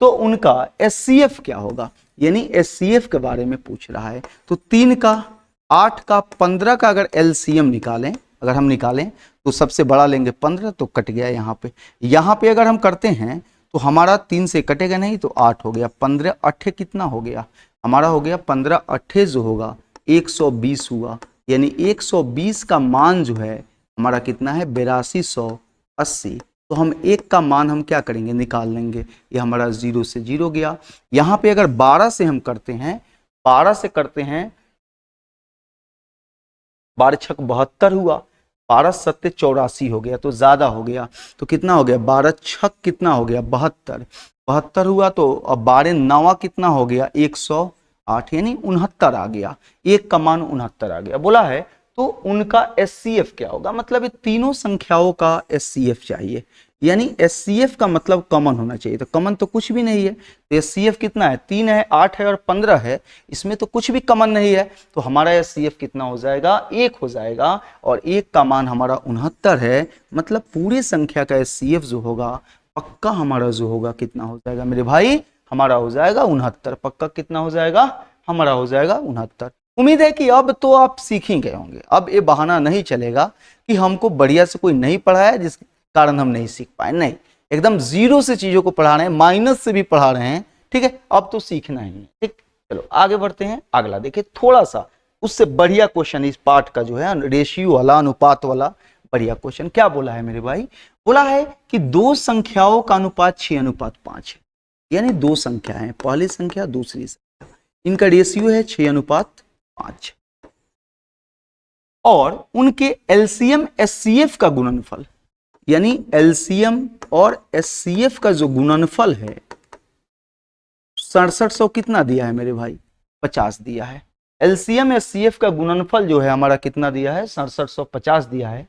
तो उनका एचसीएफ क्या होगा? यानी एचसीएफ के बारे में पूछ रहा है। तो 3 का, 8 का, 15 का अगर एलसीएम निकालें, अगर हम निकालें तो सबसे बड़ा लेंगे 15, तो कट गया यहाँ पे। यहाँ पे अगर हम करते हैं तो हमारा 3 से कटेगा नहीं, तो 8 हो गया। 15 8 कितना हो गया? हमारा हो गया 15 8 जो होगा 120 हुआ, यानी 120 का मान जो है हमारा कितना है? 8280। तो हम एक का मान हम क्या करेंगे? निकाल लेंगे। ये हमारा 0 से 0 गया। यहाँ पे अगर 12 से हम करते हैं, 12 से करते हैं, 12 6 72 हुआ, 12 सत्ते 84 हो गया तो ज्यादा हो गया, तो कितना हो गया 12 छक कितना हो गया 72, 72 हुआ तो अब 12 नवा कितना हो गया 108 यानी 69 आ गया, एक का मान 69 आ गया। बोला है तो उनका एचसीएफ क्या होगा, मतलब ये तीनों संख्याओं का एचसीएफ चाहिए, यानी एचसीएफ का मतलब कॉमन होना चाहिए, तो कॉमन तो कुछ भी नहीं है, तो एचसीएफ कितना है 3 है 8 है और 15 है, इसमें तो कुछ भी कॉमन नहीं है, तो हमारा एचसीएफ कितना हो जाएगा 1 हो जाएगा, और 1 का मान हमारा 69 है, मतलब पूरी संख्या का एचसीएफ जो होगा पक्का हमारा जो होगा कितना हो जाएगा मेरे भाई, हमारा हो जाएगा 69, पक्का कितना हो जाएगा हमारा हो जाएगा 69। उम्मीद है कि अब तो आप सीख ही गए होंगे, अब ये बहाना नहीं चलेगा कि हमको बढ़िया से कोई नहीं पढ़ाया जिस कारण हम नहीं सीख पाए, नहीं, एकदम जीरो से चीजों को पढ़ा रहे हैं, माइनस से भी पढ़ा रहे हैं, ठीक है, अब तो सीखना ही है, ठीक। चलो आगे बढ़ते हैं, अगला देखिए थोड़ा सा उससे बढ़िया क्वेश्चन इस पार्ट का जो है रेशियो वाला, अनुपात वाला बढ़िया क्वेश्चन। क्या बोला है मेरे भाई, बोला है कि दो संख्याओं का अनुपात 6:5 है, यानी दो संख्या है, पहली संख्या दूसरी संख्या, इनका रेशियो है 6:5, और उनके एलसीएम एचसीएफ का गुणनफल, यानी एलसीएम और एचसीएफ का जो गुणनफल है 6700 कितना दिया है मेरे भाई 50 दिया है, एलसीएम एचसीएफ का गुणनफल जो है हमारा कितना दिया है 6750 दिया है,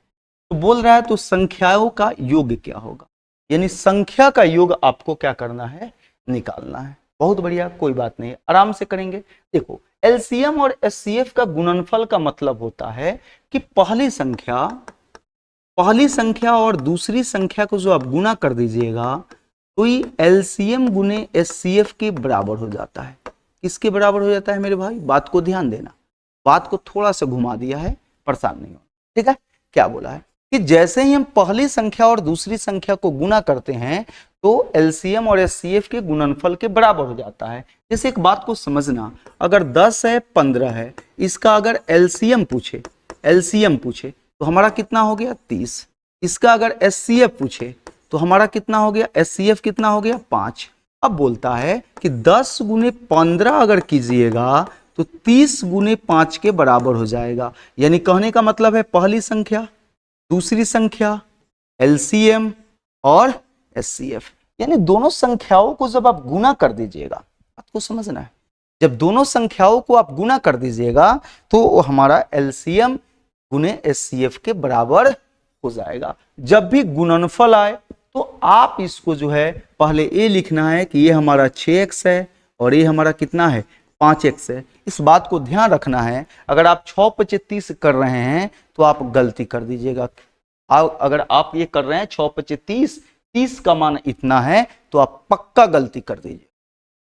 तो बोल रहा है तो संख्याओं का योग क्या होगा, यानी संख्या का योग आपको क्या करना है निकालना है। बहुत बढ़िया, कोई बात नहीं, आराम से करेंगे। देखो एलसीएम और एचसीएफ का गुणनफल का मतलब होता है कि पहली संख्या और दूसरी संख्या को जो आप गुना कर दीजिएगा तो ये एलसीएम गुने एचसीएफ के बराबर हो जाता है। किसके बराबर हो जाता है मेरे भाई, बात को ध्यान देना, बात को थोड़ा सा घुमा दिया है, परेशान नहीं होना, ठीक है। क्या बोला है कि जैसे ही हम पहली संख्या और दूसरी संख्या को गुना करते हैं तो एलसीएम और एचसीएफ के गुणनफल के बराबर हो जाता है। जैसे एक बात को समझना, अगर 10 है 15 है, इसका अगर एलसीएम पूछे तो हमारा कितना हो गया 30, इसका अगर एचसीएफ पूछे तो हमारा कितना हो गया, एचसीएफ कितना हो गया 5। अब बोलता है कि 10 गुने 15 अगर कीजिएगा तो 30 गुने 5 के बराबर हो जाएगा, यानी कहने का मतलब है पहली संख्या दूसरी संख्या एलसीएम और एचसीएफ, यानी दोनों संख्याओं को जब आप गुना कर दीजिएगा, आपको समझना है, जब दोनों संख्याओं को आप गुना कर दीजिएगा तो हमारा एलसीएम गुने एचसीएफ के बराबर हो जाएगा। जब भी गुणनफल आए तो आप इसको जो है पहले ये लिखना है कि ये हमारा 6x है और ये हमारा कितना है 5x है। इस बात को ध्यान रखना है, अगर आप 6×5 30 कर रहे हैं तो आप गलती कर दीजिएगा। अगर आप ये कर रहे हैं 6×5 30, 30 का मान इतना है तो आप पक्का गलती कर दीजिए,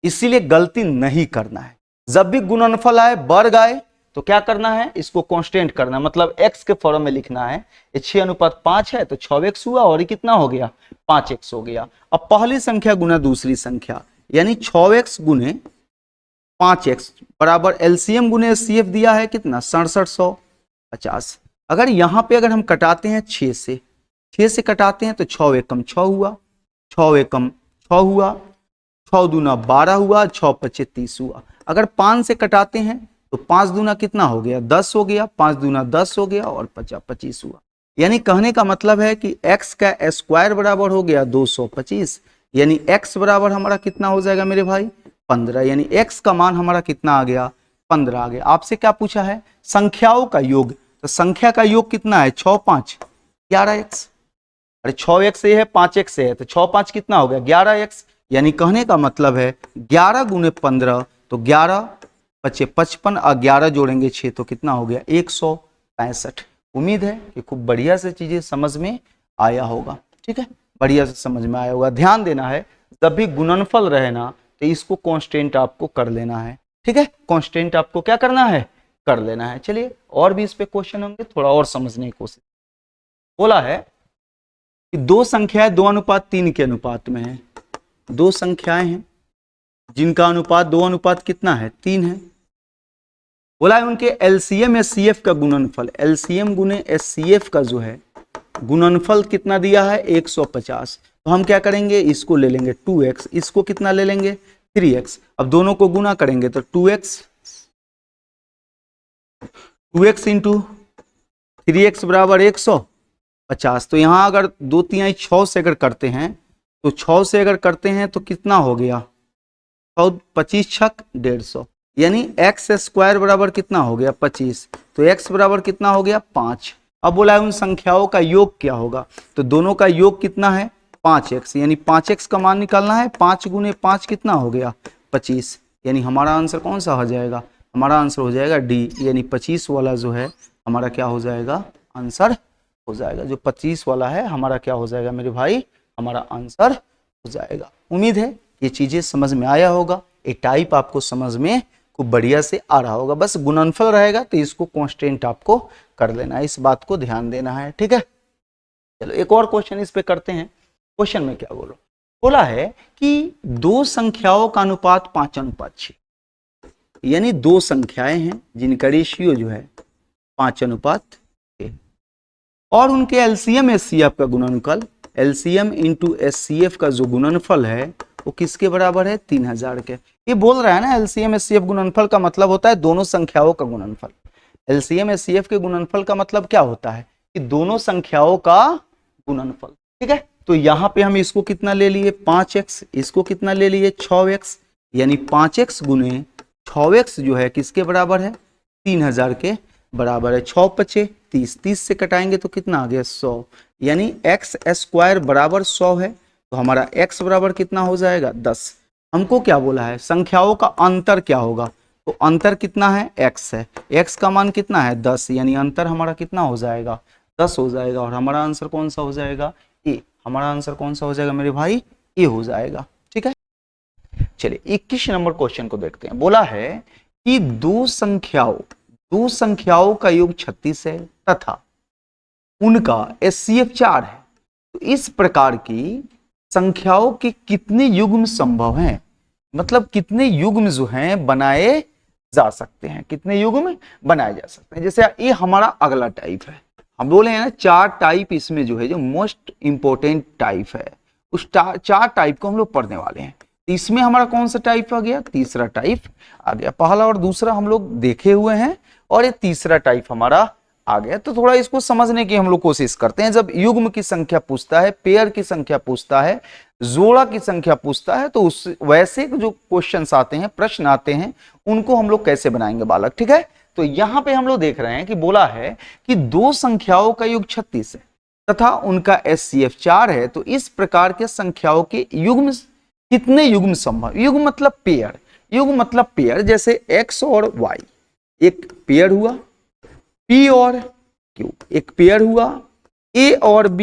इसीलिए गलती नहीं करना है। जब भी गुणनफल आए वर्ग आए तो क्या करना है, इसको कांस्टेंट करना है, मतलब x के फॉर्म में लिखना है। 6:5 है तो 6x हुआ और ये कितना हो गया 5x हो गया। अब पहली संख्या गुना दूसरी संख्या, यानी 6x गुने 5x बराबर एलसीएम गुने एचसीएफ दिया है कितना 6750। अगर यहां पे अगर हम कटाते हैं 6 से कटाते हैं तो 6 एकम 6 हुआ, 6 एकम 6 हुआ, 6 दूना 12 हुआ, 6×5 30 हुआ। अगर 5 से कटाते हैं तो 5 दूना कितना हो गया 10 हो गया, 5 दूना 10 हो गया और 50 25 हुआ। यानी कहने का मतलब है कि x का स्क्वायर बराबर हो गया 225, यानी x बराबर हमारा कितना हो जाएगा मेरे भाई 15, यानी x का मान हमारा कितना आ गया 15 आ गया। आपसे क्या पूछा है संख्याओं का योग, तो संख्या का योग कितना है 6 5 11x, अरे 6x है 5x है तो 6 5 कितना हो गया 11x, यानी कहने का मतलब है 11 गुने 15 तो 11 25 55 और 11 जोड़ेंगे 6 तो कितना हो गया 165। उम्मीद है कि खूब बढ़िया से चीजें समझ में आया होगा, ठीक है, बढ़िया से समझ में आया होगा। ध्यान देना है जब भी गुणनफल रहे ना तो इसको कांस्टेंट आपको कर लेना है, ठीक है, कांस्टेंट आपको क्या करना है कर लेना है। चलिए और भी इस पे क्वेश्चन होंगे, थोड़ा और समझने की कोशिश। बोला है कि दो संख्याएं 2:3 के अनुपात में है, दो संख्याएं हैं जिनका अनुपात 2:3 कितना है 3 है। बोला है उनके एलसीएम एचसीएफ का गुणनफल, एलसीएम गुने एचसीएफ का जो है गुणनफल कितना दिया है 150। तो हम क्या करेंगे इसको ले लेंगे 2x, इसको कितना ले लेंगे 3x। अब दोनों को गुना करेंगे तो 2x इंटू 3x बराबर 150। तो यहाँ अगर 2 तिहाई 6 से अगर करते हैं तो 6 से अगर करते हैं तो कितना हो गया, 25 छक 150, यानी एक्स स्क्वायर बराबर कितना हो गया 25। तो x बराबर कितना हो गया 5। अब बोला है उन संख्याओं का योग क्या होगा, तो दोनों का योग कितना है 5x, यानी 5x का मान निकालना है। 5 गुने 5 कितना हो गया 25, यानी हमारा आंसर कौन सा हो जाएगा, हमारा आंसर हो जाएगा डी, यानी 25 वाला जो है हमारा क्या हो जाएगा आंसर हो जाएगा। जो 25 वाला है हमारा क्या हो जाएगा मेरे भाई, हमारा आंसर हो जाएगा। उम्मीद है ये चीजें समझ में आया होगा, ये टाइप आपको समझ में खूब बढ़िया से आ रहा होगा। बस गुणनफल रहेगा तो इसको कांस्टेंट आपको कर लेना है, इस बात को ध्यान देना है, ठीक है। चलो एक और क्वेश्चन इस पे करते हैं। क्वेश्चन में क्या बोला है कि दो संख्याओं का अनुपात 5:6, यानी दो संख्याएं हैं जिनका रेशियो जो है 5:6 और उनके एलसीएम एचसीएफ का गुणनफल, एलसीएम इंटू एचसीएफ का जो गुणनफल है वो किसके बराबर है 3000 के। ये बोल रहा है ना एलसीएम एचसीएफ गुणनफल का मतलब होता है दोनों संख्याओं का गुणनफल। एलसीएम एचसीएफ के गुणनफल का मतलब क्या होता है कि दोनों संख्याओं का गुणनफल, ठीक है। तो यहाँ पे हम इसको कितना ले लिए 5x, इसको कितना ले लिए 6x, यानी 5x गुने 6x जो है किसके बराबर है 3000 के बराबर है। 6×5 30, 30 से कटाएंगे तो कितना आ गया 100, यानी x स्क्वायर बराबर 100 है। तो हमारा x बराबर कितना हो जाएगा 10। हमको क्या बोला है संख्याओं का अंतर क्या होगा, तो अंतर कितना है x है, x का मान कितना है 10, यानी अंतर हमारा कितना हो जाएगा 10 हो जाएगा। और हमारा आंसर कौन सा हो जाएगा ए, हमारा आंसर कौन सा हो जाएगा मेरे भाई ए हो जाएगा, ठीक है। चलिए 21 नंबर क्वेश्चन को देखते हैं। बोला है कि दो संख्याओं का योग 36 है तथा उनका एचसीएफ 4 है, तो इस प्रकार की संख्याओं के कितने युग्म संभव हैं, मतलब कितने युग्म जो हैं बनाए जा सकते हैं, कितने युग्म बनाए जा सकते हैं। जैसे ये हमारा अगला टाइप है, हम बोले हैं ना 4 टाइप इसमें जो है जो मोस्ट इंपोर्टेंट टाइप है, उस 4 टाइप को हम लोग पढ़ने वाले हैं। इसमें हमारा कौन सा टाइप आ गया, तीसरा टाइप आ गया। पहला और दूसरा हम लोग देखे हुए हैं और ये तीसरा टाइप हमारा आ गया। तो थोड़ा इसको समझने की हम लोग कोशिश करते हैं। जब युग्म की संख्या पूछता है, पेयर की संख्या पूछता है, जोड़ा की संख्या पूछता है, तो उस वैसे जो क्वेश्चंस आते हैं, प्रश्न आते हैं, उनको हम लोग कैसे बनाएंगे बालक, ठीक है। तो यहां पे हम लोग देख रहे हैं कि बोला है कि दो संख्याओं का योग 36 है तथा उनका एचसीएफ 4 है, तो इस प्रकार के संख्याओं के युग्म कितने युग्म संभव। युग्म मतलब पेयर, युग्म मतलब पेयर, जैसे x और y एक पेयर हुआ, p और q एक पेयर हुआ, a और b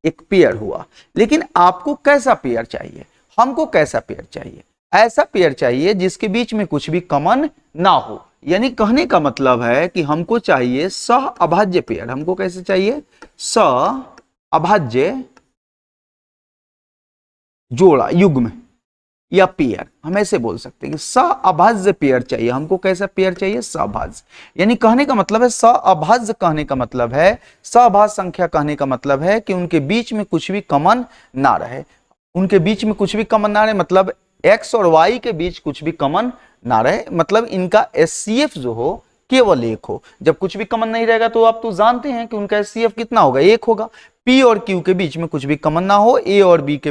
एक पेयर हुआ। लेकिन आपको कैसा पेयर चाहिए, हमको कैसा पेयर चाहिए, ऐसा पेयर चाहिए जिसके बीच में कुछ भी कॉमन ना हो। यानी कहने का मतलब है कि हमको चाहिए सह अभाज्य पेयर। हमको कैसे चाहिए सह अभाज्य जोड़ा, युग्म या पेयर, हम ऐसे बोल सकते हैं कि सअभाज्य पेयर चाहिए हमको। कैसा पेयर चाहिए सअभाज्य, यानी कहने का मतलब है सअभाज्य, कहने का मतलब है सअभाज्य संख्या, कहने का मतलब है कि उनके बीच में कुछ भी कॉमन ना रहे। उनके बीच में कुछ भी कॉमन ना रहे मतलब x और y के बीच कुछ भी कॉमन ना रहे, मतलब इनका एचसीएफ जो हो केवल 1 हो। जब कुछ भी कॉमन नहीं रहेगा तो आप तो जानते हैं कि उनका एचसीएफ कितना होगा 1 होगा। p और q के बीच में कुछ भी कॉमन ना हो, a और b के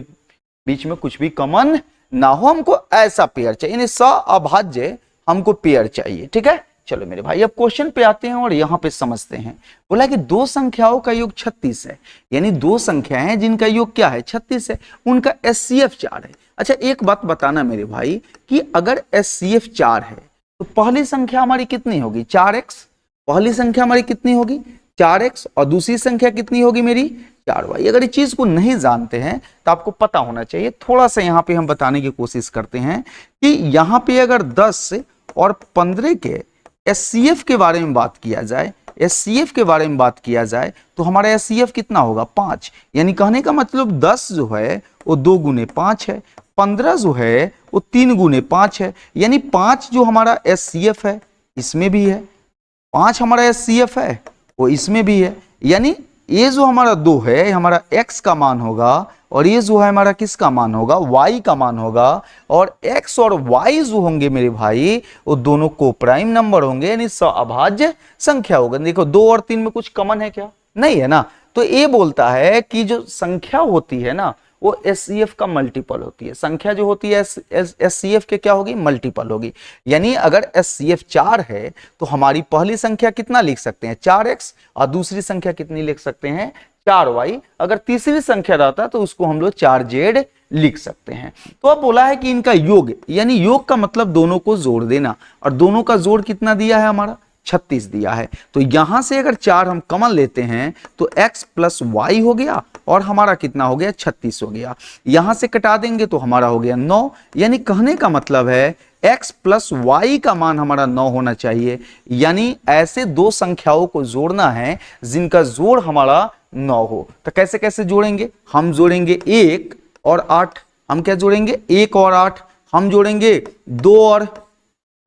बीच में कुछ भी कॉमन ना हो, हमको ऐसा पेयर चाहिए, यानी सअभाज्य हमको पेयर चाहिए, ठीक है। चलो मेरे भाई अब क्वेश्चन पे आते हैं और यहाँ पे समझते हैं। बोला कि दो संख्याओं का योग 36 है, यानी दो संख्याएं हैं जिनका योग क्या है 36 है, उनका एचसीएफ 4 है। अच्छा एक बात बताना मेरे भाई कि अगर एचसीएफ 4 है तो पहली संख्या हमारी कितनी होगी 4x, पहली संख्या हमारी कितनी होगी 4x और दूसरी संख्या कितनी होगी मेरी 4y। अगर इस चीज को नहीं जानते हैं तो आपको पता होना चाहिए। थोड़ा सा यहाँ पे हम बताने की कोशिश करते हैं कि यहाँ पे अगर 10 और 15 के एचसीएफ के बारे में बात किया जाए, एचसीएफ के बारे में बात किया जाए तो हमारा एचसीएफ कितना होगा 5, यानी कहने का मतलब 10 जो है वो 2 गुने 5 है, 15 जो है वो 3 गुने 5 है, यानी 5 जो हमारा एचसीएफ है इसमें भी है, 5 हमारा एचसीएफ है वो इसमें भी है, यानी ये जो हमारा 2 है हमारा x का मान होगा और ये जो है हमारा किसका मान होगा, y का मान होगा। और x और y जो होंगे मेरे भाई वो दोनों को प्राइम नंबर होंगे, यानी अभाज्य संख्या होगा। देखो 2 और 3 में कुछ कॉमन है क्या, नहीं है ना। तो ये बोलता है कि जो संख्या होती है ना वो एचसीएफ का मल्टीपल होती है। संख्या जो होती है एचसीएफ के क्या होगी, मल्टीपल होगी। यानी अगर एचसीएफ 4 है तो हमारी पहली संख्या कितना लिख सकते हैं, 4x, और दूसरी संख्या कितनी लिख सकते हैं, 4y। अगर तीसरी संख्या रहता तो उसको हम लोग 4z लिख सकते हैं। तो अब बोला है कि इनका योग, यानी योग का मतलब दोनों को जोड़ देना, और दोनों का जोड़ कितना दिया है हमारा, 36 दिया है। तो यहां से अगर 4 हम कॉमन लेते हैं तो x प्लस वाई हो गया और हमारा कितना हो गया, 36 हो गया। यहां से कटा देंगे तो हमारा हो गया 9। यानी कहने का मतलब है x प्लस वाई का मान हमारा 9 होना चाहिए। यानी ऐसे दो संख्याओं को जोड़ना है जिनका जोड़ हमारा 9 हो। तो कैसे कैसे जोड़ेंगे, हम जोड़ेंगे 1 और 8। हम क्या जोड़ेंगे, 1 और 8। हम जोड़ेंगे 2 और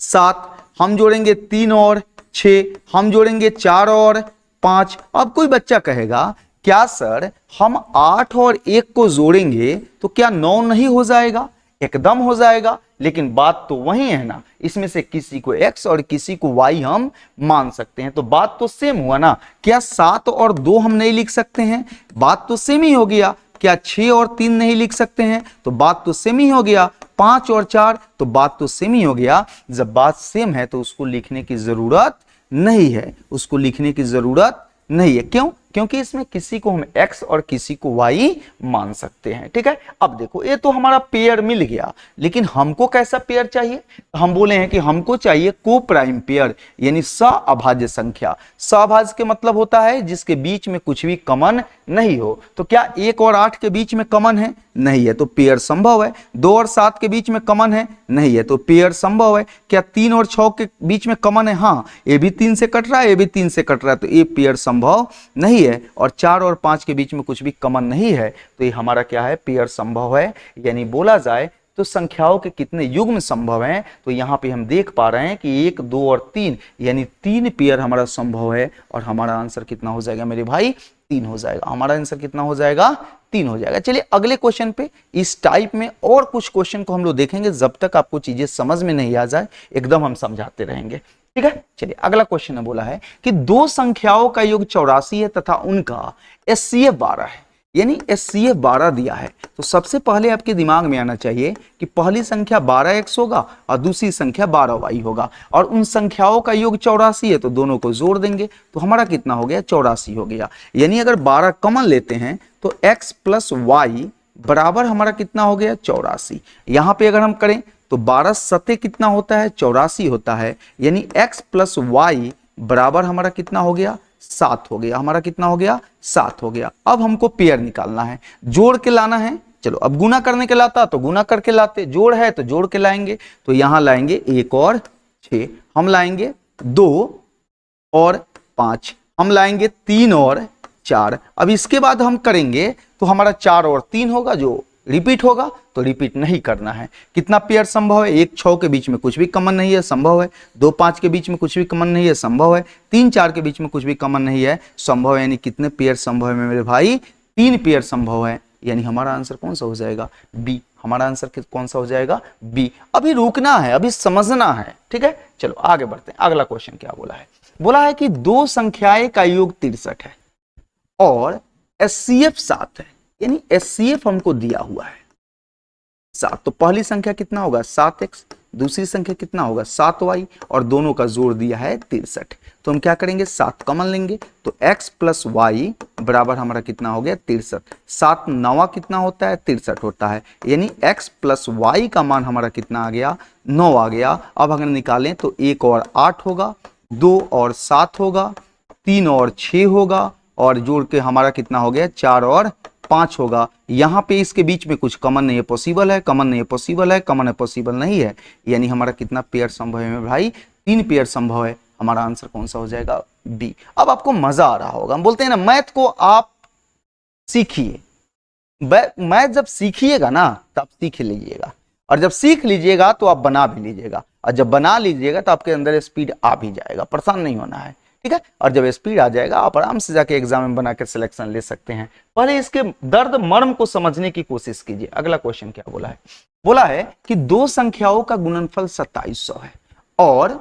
7। हम जोड़ेंगे 3 और 6। हम जोड़ेंगे 4 और 5। अब कोई बच्चा कहेगा क्या सर हम 8 और 1 को जोड़ेंगे तो क्या 9 नहीं हो जाएगा, एकदम हो जाएगा। लेकिन बात तो वही है ना, इसमें से किसी को x और किसी को y हम मान सकते हैं, तो बात तो सेम हुआ ना। क्या 7 और 2 हम नहीं लिख सकते हैं, बात तो सेम ही हो गया। क्या 6 और 3 नहीं लिख सकते हैं, तो बात तो सेम ही हो गया। 5 और 4, तो बात तो सेम ही हो गया। जब बात सेम है तो उसको लिखने की जरूरत नहीं है, उसको लिखने की जरूरत नहीं है। क्यों, क्योंकि इसमें किसी को हम x और किसी को y मान सकते हैं। ठीक है, अब देखो ये तो हमारा पेयर मिल गया, लेकिन हमको कैसा पेयर चाहिए, हम बोले हैं कि हमको चाहिए को प्राइम पेयर, यानी सअभाज्य संख्या। सअभाज्य के मतलब होता है जिसके बीच में कुछ भी कॉमन नहीं हो। तो क्या 1 और 8 के बीच में कॉमन है, नहीं है, तो पेयर संभव है। 2 और 7 के बीच में कॉमन है, नहीं है, तो पेयर संभव है। क्या 3 और 6 के बीच में कॉमन है, हाँ, ये भी 3 से कट रहा है, ये भी 3 से कट रहा है, तो ये पेयर संभव नहीं है। और 4 और 5 के बीच में कुछ भी कॉमन नहीं है, तो ये हमारा क्या है, पेयर संभव है। यानी बोला जाए तो संख्याओं के कितने युग्म संभव हैं, तो यहां पे हम देख पा रहे हैं कि 1, 2 और 3, यानी 3 पेयर हमारा संभव है। और हमारा आंसर कितना हो जाएगा मेरे भाई, 3 हो जाएगा। हमारा आंसर कितना हो जाएगा, 3 हो जाएगा। चलिए अगले क्वेश्चन पे, इस टाइप में और कुछ क्वेश्चन को हम लोग देखेंगे। जब तक आपको चीजें समझ में नहीं आ जाए एकदम हम समझाते रहेंगे। ठीक है, चलिए अगला क्वेश्चन में बोला है कि दो संख्याओं का योग 84 है तथा उनका एचसीएफ 12 है, यानी एचसीएफ 12 दिया है। तो सबसे पहले आपके दिमाग में आना चाहिए कि पहली संख्या 12x होगा और दूसरी संख्या 12y होगा, और उन संख्याओं का योग 84 है तो दोनों को जोड़ देंगे तो हमारा कितना हो गया, 84 हो गया। यानी अगर 12 कॉमन लेते हैं तो x प्लस वाई बराबर हमारा कितना हो गया, 84। यहां पे अगर हम करें तो 12 सते कितना होता है, 84 होता है। यानी x प्लस वाई बराबर हमारा कितना हो गया, 7 हो गया। हमारा कितना हो गया, 7 हो गया। अब हमको पेयर निकालना है, जोड़ के लाना है। चलो अब गुना करने के लाता तो गुना करके लाते, जोड़ है तो जोड़ के लाएंगे। तो यहां लाएंगे 1 और 6, हम लाएंगे 2 और 5, हम लाएंगे 3 और 4। अब इसके बाद हम करेंगे तो हमारा 4 और 3 होगा जो रिपीट होगा, तो रिपीट नहीं करना है। कितना पेयर संभव है, 1 6 के बीच में कुछ भी कॉमन नहीं है, संभव है। 2 5 के बीच में कुछ भी कॉमन नहीं है, संभव है। 3 4 के बीच में कुछ भी कॉमन नहीं है, संभव है। यानी कितने पेयर संभव है मेरे भाई, 3 पेयर संभव है। यानी हमारा आंसर कौन सा हो जाएगा, बी। हमारा आंसर कौन सा हो जाएगा, बी। अभी रुकना है, अभी समझना है। ठीक है, चलो आगे बढ़ते हैं। अगला क्वेश्चन क्या बोला है, बोला है कि दो संख्याएं का योग 63 है और एचसीएफ 7 है, यानी एचसीएफ हमको दिया हुआ है 7। तो पहली संख्या कितना होगा, 7x, दूसरी संख्या कितना होगा, 7y, और दोनों का जोड़ दिया है 63। तो हम क्या करेंगे, 7 कॉमन लेंगे तो x प्लस वाई बराबर हमारा कितना हो गया, 63। 7 9 कितना होता है, 63 होता है। यानी x प्लस वाई का मान हमारा कितना आ गया, 9 आ गया। अब अगर निकालें तो 1 और 8 होगा, 2 और 7 होगा, 3 और 6 होगा, और जोड़ के हमारा कितना हो गया, 4 और 5 होगा। यहां पे इसके बीच में कुछ कॉमन नहीं है, पॉसिबल है, कॉमन नहीं है, पॉसिबल है, कॉमन है, पॉसिबल नहीं है। यानी हमारा कितना पेयर संभव है भाई, 3 पेयर संभव है। हमारा आंसर कौन सा हो जाएगा, बी। अब आपको मजा आ रहा होगा, हम बोलते हैं ना मैथ को आप सीखिए। मैथ जब सीखिएगा ना तो आप सीख लीजिएगा, और जब सीख लीजिएगा तो आप बना भी लीजिएगा, और जब बना लीजिएगा तो आपके अंदर स्पीड आ भी जाएगा। परेशान नहीं होना है, ठीक है। और जब स्पीड आ जाएगा आप आराम से जाके एग्जाम में बना के सिलेक्शन ले सकते हैं। पहले इसके दर्द मर्म को समझने की कोशिश कीजिए। अगला क्वेश्चन क्या बोला है, बोला है कि दो संख्याओं का गुणनफल 2700 है और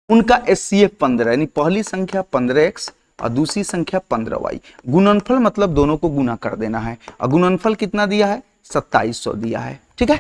उनका HCF 15, यानी पहली संख्या 15x और दूसरी संख्या 15y। गुणनफल मतलब दोनों को गुना कर देना है और गुणनफल कितना दिया है, 2700 दिया है। ठीक है,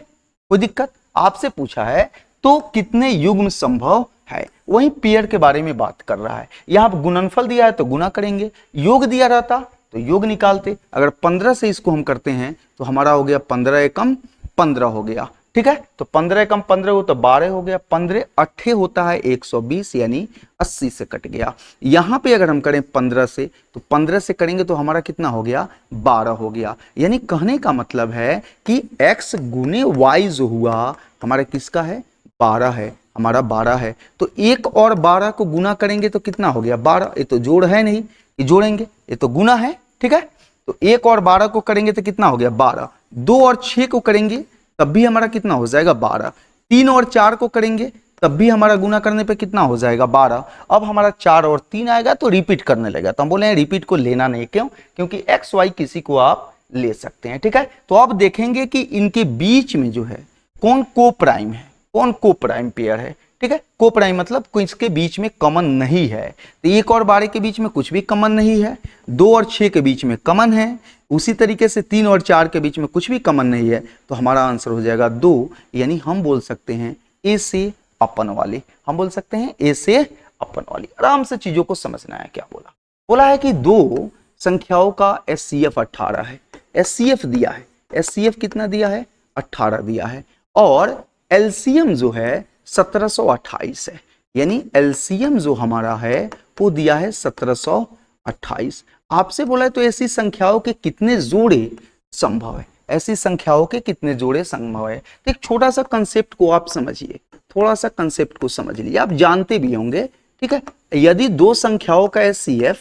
कोई दिक्कत? आपसे पूछा है तो कितने युग्म संभव है, वही पेयर के बारे में बात कर रहा है। यहां गुणनफल दिया है तो गुना करेंगे, योग दिया रहता तो योग निकालते। अगर 15 से इसको हम करते हैं तो हमारा हो गया 15 एकम 15 हो गया। ठीक है, तो 15 एकम 15 हो तो 12 हो गया। 15 अट्ठे होता है 120, यानी 80 से कट गया। यहां पे अगर हम करें 15 से तो 15 से करेंगे तो हमारा कितना हो गया, 12 हो गया। यानी कहने का मतलब है कि x गुने y जो हुआ हमारा किसका है, 12 है, हमारा 12 है। तो 1 और 12 को गुना करेंगे तो कितना हो गया, 12। ये तो जोड़ है नहीं, ये जोड़ेंगे, ये तो गुना है। ठीक है, तो 1 और 12 को करेंगे तो कितना हो गया, 12। 2 और 6 को करेंगे तब भी हमारा कितना हो जाएगा, 12। 3 और 4 को करेंगे तब भी हमारा गुना करने पे कितना हो जाएगा, 12। अब हमारा 4 और 3 आएगा तो रिपीट करने लगेगा। तो हम बोले हैं रिपीट को लेना नहीं, क्यों, क्योंकि एक्स वाई किसी को आप ले सकते हैं। ठीक है, तो अब देखेंगे कि इनके बीच में जो है कौन को प्राइम है, कौन को प्राइम पेयर है। ठीक है, को प्राइम मतलब कोई इसके बीच में कॉमन नहीं है। तो 1 और 12 के बीच में कुछ भी कॉमन नहीं है, 2 और 6 के बीच में कॉमन है, उसी तरीके से 3 और 4 के बीच में कुछ भी कॉमन नहीं है। तो हमारा आंसर हो जाएगा 2, यानी हम बोल सकते हैं ए से अपन वाली, हम बोल सकते हैं ए से अपन वाली। आराम से चीजों को समझना है। क्या बोला, बोला है कि दो संख्याओं का HCF 18 है। HCF दिया है, HCF कितना दिया है, 18 दिया है, और LCM जो है 1728 है। यानी LCM जो हमारा है वो दिया है 1728। आपसे बोला है तो ऐसी संख्याओं के कितने जोड़े संभव है, ऐसी संख्याओं के कितने जोड़े संभव है। तो एक छोटा सा कंसेप्ट को आप समझिए, थोड़ा सा कंसेप्ट को समझ लीजिए, आप जानते भी होंगे। ठीक है, यदि दो संख्याओं का HCF,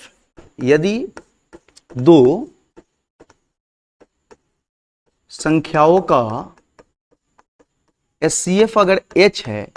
यदि दो संख्याओं का HCF अगर H है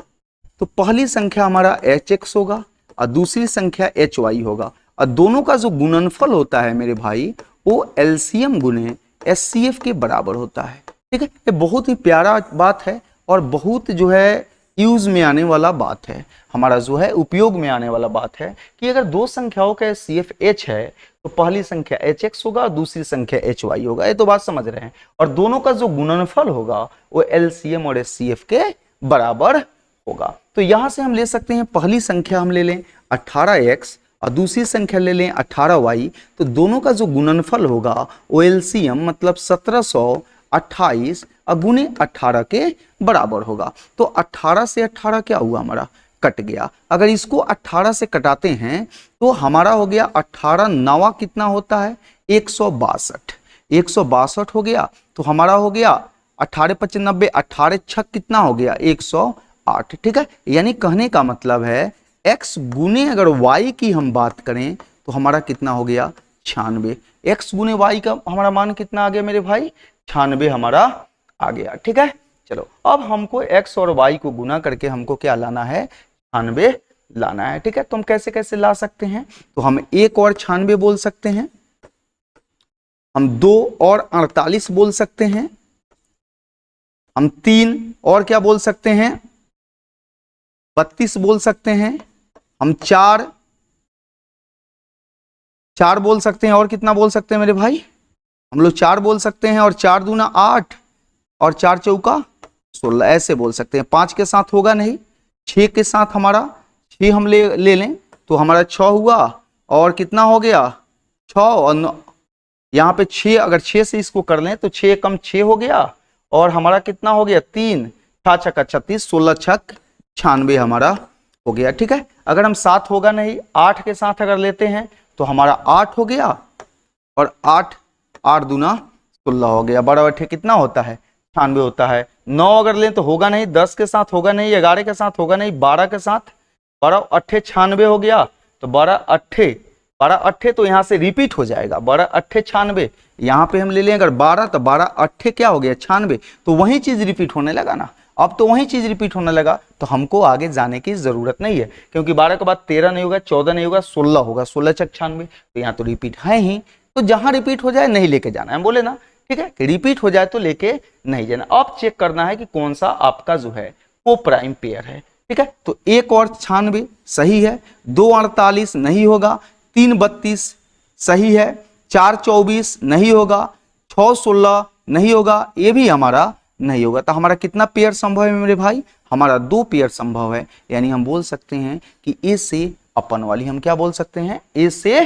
तो पहली संख्या हमारा HX होगा और दूसरी संख्या HY होगा, और दोनों का जो गुणनफल होता है मेरे भाई वो LCM गुने HCF के बराबर होता है। ठीक है, ये बहुत ही प्यारा बात है और बहुत जो है यूज में आने वाला बात है, हमारा जो है उपयोग में आने वाला बात है कि अगर दो संख्याओं का HCF H है तो पहली संख्या HX होगा और दूसरी संख्या HY होगा। ये तो बात समझ रहे हैं, और दोनों का जो गुणनफल होगा वो LCM और HCF के बराबर होगा। तो यहां से हम ले सकते हैं पहली संख्या हम ले लें 18x और दूसरी संख्या ले लें 18y, तो दोनों का जो गुणनफल होगा वो LCM मतलब 1728 गुने 18 के बराबर होगा। तो 18 से 18 क्या हुआ, हमारा कट गया। अगर इसको 18 से कटाते हैं तो हमारा हो गया 18 नवा कितना होता है, 162। 162 हो गया तो हमारा हो गया 18 25 90, 18 छक कितना हो गया, 108। ठीक है, यानी कहने का मतलब है x गुने अगर y की हम बात करें तो हमारा कितना हो गया, 96। x गुने y का हमारा मान कितना आ गया मेरे भाई, 96 हमारा आ गया। ठीक है, चलो अब हमको x और y को गुना करके हमको क्या लाना है, 96 लाना है। ठीक है, तो हम कैसे कैसे ला सकते हैं, तो हम 1 और 96 बोल सकते हैं, हम 2 और 48 बोल सकते हैं, हम 3 और क्या बोल सकते हैं, 32 बोल सकते हैं, हम 4 बोल सकते हैं, और कितना बोल सकते हैं मेरे भाई, हम लोग 4 बोल सकते हैं, और 4 दूना 8 और 4 चौका 16, ऐसे बोल सकते हैं। 5 के साथ होगा नहीं, 6 के साथ हमारा 6 हम ले लें तो हमारा 6 हुआ, और कितना हो गया 6, और यहाँ पे 6, अगर 6 से इसको कर लें तो 6 कम 6 हो गया, और हमारा कितना हो गया 3, 6 छक्का 36, 16 छक 96 हमारा हो गया। ठीक है, अगर हम 7 होगा नहीं, 8 के साथ अगर लेते हैं तो हमारा 8 हो गया, और 8 दूना 16 हो गया, 12 8 कितना होता है, 96 होता है। 9 अगर लें तो होगा नहीं, 10 के साथ होगा नहीं, 11 के साथ होगा नहीं, 12 के साथ, 12 8 96 हो गया, तो 12 8 तो यहाँ से रिपीट हो जाएगा, 12 8 96। यहाँ पे हम ले लें अगर 12 तो 12 8 क्या हो गया 96, तो वही चीज रिपीट होने लगा ना। अब तो वही चीज रिपीट होने लगा, तो हमको आगे जाने की जरूरत नहीं है, क्योंकि 12 के बाद 13 नहीं होगा, 14 नहीं होगा, 16 होगा, 16 छक 96, तो यहाँ तो रिपीट है ही, तो जहां रिपीट हो जाए नहीं लेके जाना है, बोले ना, ठीक है, कि रिपीट हो जाए तो लेके नहीं जाना। अब चेक करना है कि कौन सा आपका जो है वो प्राइम पेयर है, ठीक है। तो 1 और 96 सही है, 2 48 नहीं होगा, 3 32 सही है, 4 24 नहीं होगा, 6 16 नहीं होगा, ये भी हमारा नहीं होगा। तो हमारा कितना पेयर संभव है मेरे भाई, हमारा 2 पेयर संभव है, यानी हम बोल सकते हैं कि ए से अपन वाली, हम क्या बोल सकते हैं, ए से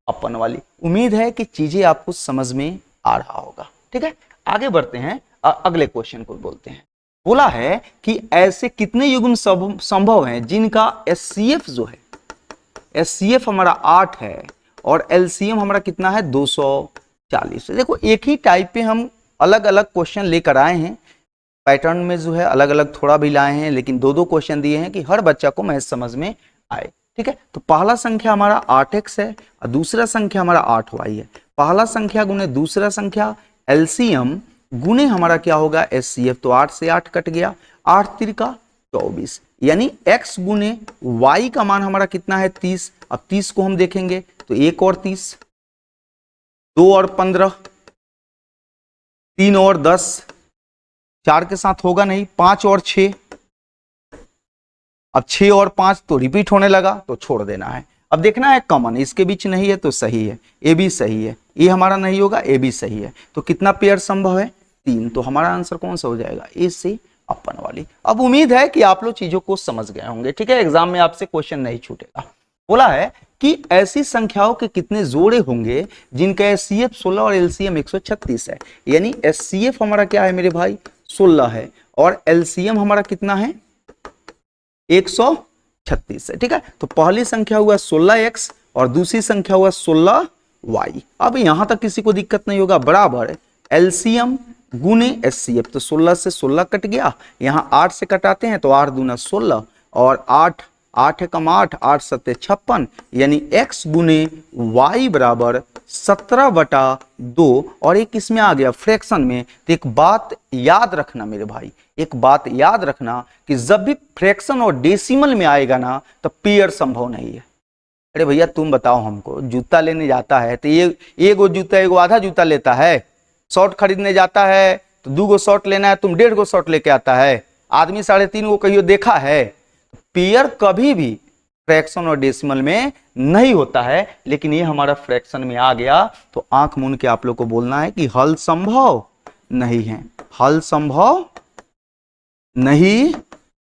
अपन वाली। उम्मीद है कि चीजें आपको समझ में आ रहा होगा, ठीक है। आगे बढ़ते हैं, अगले क्वेश्चन को बोलते हैं। बोला है कि ऐसे कितने युग्म संभव हैं जिनका एचसीएफ जो है, एचसीएफ हमारा 8 है और एलसीएम हमारा कितना है 240। देखो एक ही टाइप पे हम अलग अलग क्वेश्चन लेकर आए हैं, पैटर्न में जो है अलग अलग थोड़ा भी लाए हैं, लेकिन 2-2 क्वेश्चन दिए हैं कि हर बच्चा को मैथ समझ में आए, ठीक है। तो पहला संख्या हमारा 8x है और दूसरा संख्या हमारा 8y है। पहला संख्या गुने दूसरा संख्या, एलसीएम गुने हमारा क्या होगा एचसीएफ, तो 8 से 8 कट गया, 8 तिरका 24, यानी x गुने y का मान हमारा कितना है 30। अब 30 को हम देखेंगे तो 1 और 30, 2 और 15, 3 और 10, 4 के साथ होगा नहीं, 5 और 6, अब 6 और 5 तो रिपीट होने लगा तो छोड़ देना है। अब देखना है कॉमन इसके बीच नहीं है तो सही है, ए भी सही है, ए हमारा नहीं होगा, ए भी सही है, तो कितना पेयर संभव है 3, तो हमारा आंसर कौन सा हो जाएगा, ए से अपन वाली। अब उम्मीद है कि आप लोग चीजों को समझ गए होंगे, ठीक है, एग्जाम में आपसे क्वेश्चन नहीं छूटेगा। बोला है कि ऐसी संख्याओं के कितने जोड़े होंगे जिनका एचसीएफ 16 और एलसीएम 136 है, यानी एचसीएफ हमारा क्या है मेरे भाई 16 है और एलसीएम हमारा कितना है 136 है, ठीक है। तो पहली संख्या हुआ 16x और दूसरी संख्या हुआ 16y। अब यहां तक किसी को दिक्कत नहीं होगा, बराबर एलसीएम गुने एचसीएफ, तो 16 से 16 कट गया, यहां 8 से कटाते हैं तो 8 दूना 16 और 8 8 एकम 8, 8 सत्ते 56, यानी x गुने y बराबर 17/2। और एक इसमें आ गया फ्रैक्शन में, तो एक बात याद रखना मेरे भाई, एक बात याद रखना कि जब भी फ्रैक्शन और डेसिमल में आएगा ना तो पेयर संभव नहीं है। अरे भैया तुम बताओ हमको, जूता लेने जाता है तो ये एगो जूता एगो आधा जूता लेता है, शर्ट खरीदने जाता है तो 2 गो शर्ट लेना है, तुम 1.5 गो शर्ट लेके आता है, आदमी 3.5 गो कहियो देखा है। पेयर कभी भी फ्रैक्शन और डेसिमल में नहीं होता है, लेकिन ये हमारा फ्रैक्शन में आ गया तो आंख मूंद के आप लोग को बोलना है कि हल संभव नहीं है, हल संभव नहीं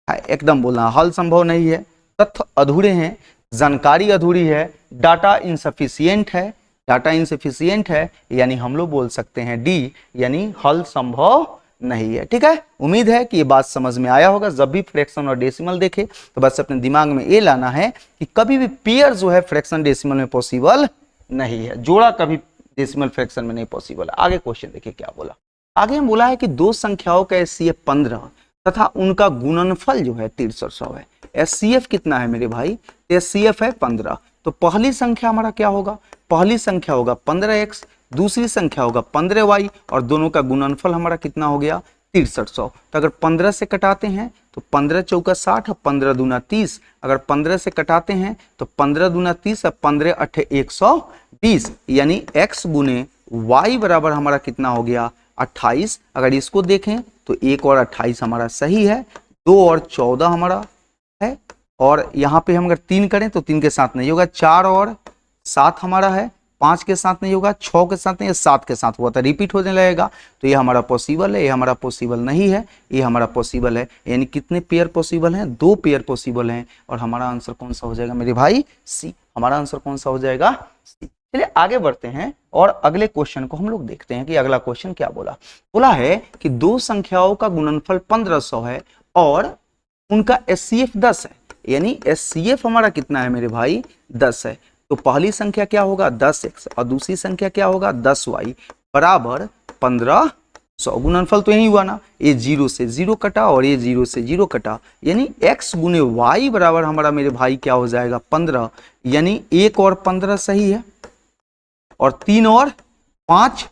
है, एकदम बोलना हल संभव नहीं है, तथ्य अधूरे हैं, जानकारी अधूरी है, डाटा इनसफिशियंट है, डाटा इनसफिशियंट है, यानी हम लोग बोल सकते हैं डी, यानी हल संभव नहीं है, ठीक है। उम्मीद है कि ये बात समझ में आया होगा। जब भी फ्रैक्शन और डेसिमल देखे तो बस अपने दिमाग में ये लाना है कि कभी भी पेयर जो है फ्रैक्शन डेसिमल में पॉसिबल नहीं है, जोड़ा कभी डेसिमल फ्रैक्शन में नहीं पॉसिबल है। आगे क्वेश्चन देखिए क्या बोला, आगे हम बोला है कि 2 संख्याओं का एचसीएफ 15 तथा उनका गुणनफल जो है 6300 है। एचसीएफ कितना है मेरे भाई, एचसीएफ है 15, तो पहली संख्या हमारा क्या होगा, पहली संख्या होगा 15x, दूसरी संख्या होगा 15y और दोनों का गुणनफल हमारा कितना हो गया 6300। तो अगर 15 से कटाते हैं तो 15 चौका 60 और 15 दूना 30, अगर 15 से कटाते हैं तो 15 दूना 30 और 15 अट्ठे 120, यानी x गुने y बराबर हमारा कितना हो गया 28। अगर इसको देखें तो 1 और 28 हमारा सही है, 2 और 14 हमारा है, और यहाँ पे हम अगर 3 करें तो 3 के साथ नहीं होगा, 4 और 7 हमारा है, 5 के साथ नहीं होगा, 6 के साथ नहीं, 7 के साथ हुआ था, रिपीट होने लगेगा, तो ये हमारा पॉसिबल है, ये हमारा पॉसिबल नहीं है, ये हमारा पॉसिबल है। यानी कितने पेयर पॉसिबल हैं, 2 पेयर पॉसिबल हैं, और हमारा आंसर कौन सा हो जाएगा मेरे भाई सी, हमारा आंसर कौन सा हो जाएगा सी। चलिए आगे बढ़ते हैं और अगले क्वेश्चन को हम लोग देखते हैं कि अगला क्वेश्चन क्या बोला। बोला है कि 2 संख्याओं का गुणनफल 1500 है और उनका एचसीएफ 10 है, यानी एचसीएफ हमारा कितना है मेरे भाई 10 है। तो पहली संख्या क्या होगा 10x और दूसरी संख्या क्या होगा 10y बराबर 1500। गुणनफल तो यही हुआ ना, ये 0 से 0 कटा और ये 0 से 0 कटा, यानी x गुने y बराबर हमारा मेरे भाई क्या हो जाएगा 15, यानी 1 और 15 सही है और 3 और 5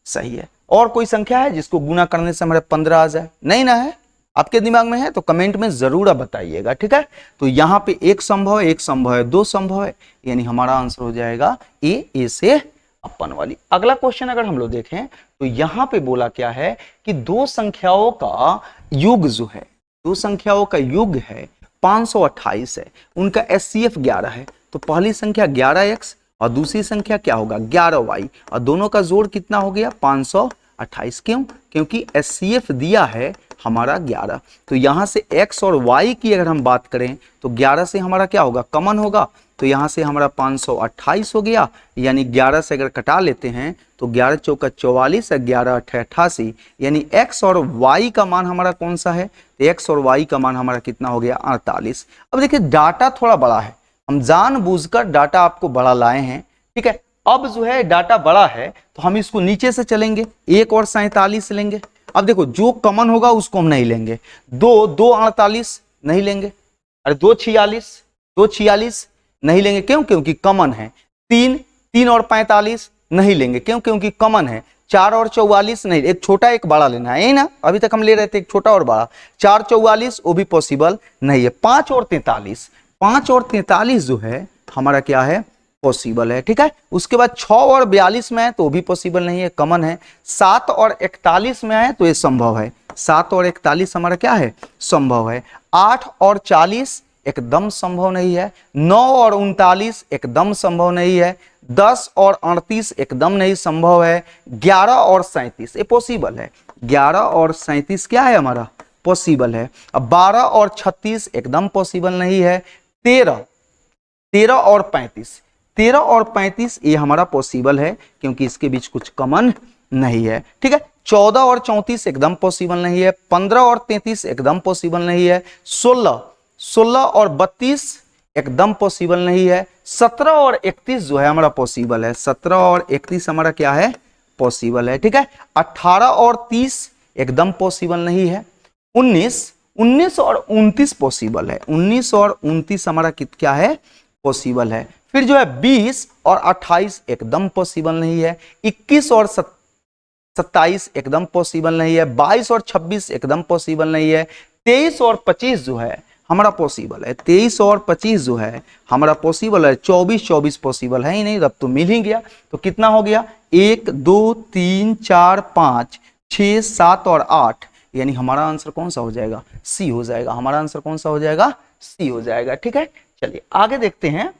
सही है। और कोई संख्या है जिसको गुना करने से हमारे 15 आ जाए, नहीं ना है, आपके दिमाग में है तो कमेंट में जरूर आप बताइएगा, ठीक है। तो यहाँ पे एक संभव है, एक संभव है, दो संभव है, यानी हमारा आंसर हो जाएगा ए से अपन वाली। अगला क्वेश्चन अगर हम लोग देखें तो यहाँ पे बोला क्या है कि दो संख्याओं का योग जो है, दो संख्याओं का योग है 528 है, उनका एचसीएफ 11 है। तो पहली संख्या 11x और दूसरी संख्या क्या होगा 11y, और दोनों का जोड़ कितना हो गया 528। क्यों? क्योंकि एचसीएफ दिया है हमारा 11। तो यहाँ से x और y की अगर हम बात करें तो 11 से हमारा क्या होगा कॉमन होगा, तो यहाँ से हमारा 528 हो गया, यानी 11 से अगर कटा लेते हैं तो 11 चौका 44 है, 11 अठे 88, यानी x और y का मान हमारा कौन सा है, तो x और y का मान हमारा कितना हो गया 48। अब देखिए डाटा थोड़ा बड़ा है, हम जानबूझकर डाटा आपको बड़ा लाए हैं, ठीक है। अब जो है डाटा बड़ा है तो हम इसको नीचे से चलेंगे, 1 और 47 लेंगे। अब देखो जो कॉमन होगा उसको हम नहीं लेंगे, 2 48 नहीं लेंगे, अरे 2 46 नहीं लेंगे, क्यों? क्योंकि कॉमन है। 3 और 45 नहीं लेंगे, क्यों? क्योंकि कॉमन है। 4 और 44 नहीं, एक छोटा एक बड़ा लेना है, यही ना, अभी तक हम ले रहे थे एक छोटा और बड़ा। 4 44 वो भी पॉसिबल नहीं है। 5 और 43 जो है हमारा क्या है पॉसिबल है, ठीक है। उसके बाद 6 और 42 में है तो वो भी पॉसिबल नहीं है, कॉमन है। 7 और 41 में है तो ये संभव है, 7 और 41 हमारा क्या है संभव है। 8 और 40 एकदम संभव नहीं है। 9 और 39 एकदम संभव नहीं है। 10 और 38 एकदम नहीं संभव है। 11 और 37 ये पॉसिबल है, 11 और 37 क्या है हमारा पॉसिबल है। अब 12 और 36 एकदम पॉसिबल नहीं है। 13 और 35 ये हमारा पॉसिबल है, क्योंकि इसके बीच कुछ कॉमन नहीं है, ठीक है। 14 और 34 एकदम पॉसिबल नहीं है। 15 और 33 एकदम पॉसिबल नहीं है। 16 और 32 एकदम पॉसिबल नहीं है। 17 और 31 जो है हमारा पॉसिबल है, 17 और 31 हमारा क्या है पॉसिबल है, ठीक है। 18 और 30 एकदम पॉसिबल नहीं है। 19 और 29 पॉसिबल है, 19 और 29 हमारा क्या है पॉसिबल है। फिर जो है 20 और 28 एकदम पॉसिबल नहीं है। 21 और 27 एकदम पॉसिबल नहीं है। 22 और 26 एकदम पॉसिबल नहीं है। 23 और 25 जो है हमारा पॉसिबल है, 23 और 25 जो है हमारा पॉसिबल है। 24 पॉसिबल है ही नहीं, अब तो मिल ही गया। तो कितना हो गया 1 2 3 4 5 6 7 और 8, यानी हमारा आंसर कौन सा हो जाएगा सी हो जाएगा। हमारा आंसर कौन सा हो जाएगा सी हो जाएगा, ठीक है। चलिए आगे देखते हैं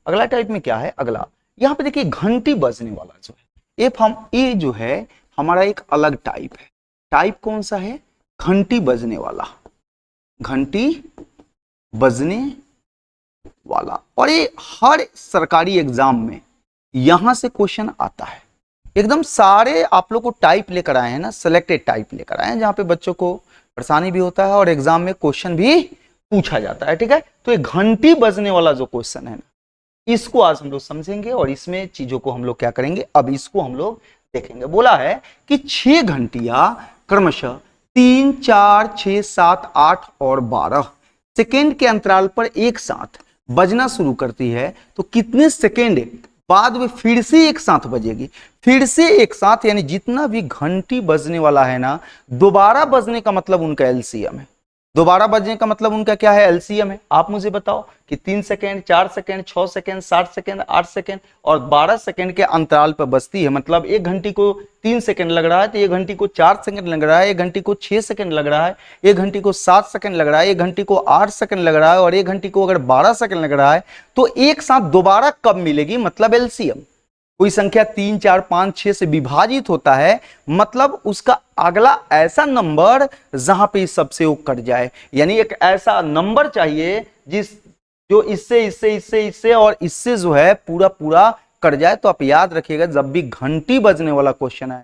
अगला टाइप में क्या है। अगला यहाँ पे देखिए घंटी बजने वाला जो है ये जो है हमारा एक अलग टाइप है। टाइप कौन सा है घंटी बजने वाला, घंटी बजने वाला। और ये हर सरकारी एग्जाम में यहां से क्वेश्चन आता है। एकदम सारे आप लोग को टाइप लेकर आए हैं ना, सिलेक्टेड टाइप लेकर आए हैं, जहां पे बच्चों को परेशानी भी होता है और एग्जाम में क्वेश्चन भी पूछा जाता है, ठीक है। तो ये घंटी बजने वाला जो क्वेश्चन है ना, इसको आज हम लोग समझेंगे और इसमें चीजों को हम लोग क्या करेंगे अब इसको हम लोग देखेंगे। बोला है कि 6 घंटियां क्रमशः 3 4 6 7 8 और 12 सेकेंड के अंतराल पर एक साथ बजना शुरू करती है, तो कितने सेकेंड बाद में फिर से एक साथ बजेगी। फिर से एक साथ यानी जितना भी घंटी बजने वाला है ना, दोबारा बजने का मतलब उनका एलसीएम है। दोबारा बजने का मतलब उनका क्या है एलसीएम है। आप मुझे बताओ कि 3 second 4 second 6 second 7 second 8 second और 12 सेकेंड के अंतराल पर बजती है। मतलब एक घंटी को 3 सेकेंड लग रहा है तो एक घंटी को 4 सेकेंड लग रहा है, एक घंटी को 6 सेकेंड लग रहा है, एक घंटी को 7 सेकेंड लग रहा है, एक घंटी को 8 सेकेंड लग रहा है और एक घंटी को अगर 12 सेकेंड लग रहा है, तो एक साथ दोबारा कब मिलेगी मतलब एलसीएम। कोई संख्या 3 4 5 6 से विभाजित होता है, मतलब उसका अगला ऐसा नंबर जहां पे सबसे वो कट जाए, यानी एक ऐसा नंबर चाहिए जो इससे और इससे जो है पूरा पूरा कट जाए। तो आप याद रखिएगा जब भी घंटी बजने वाला क्वेश्चन है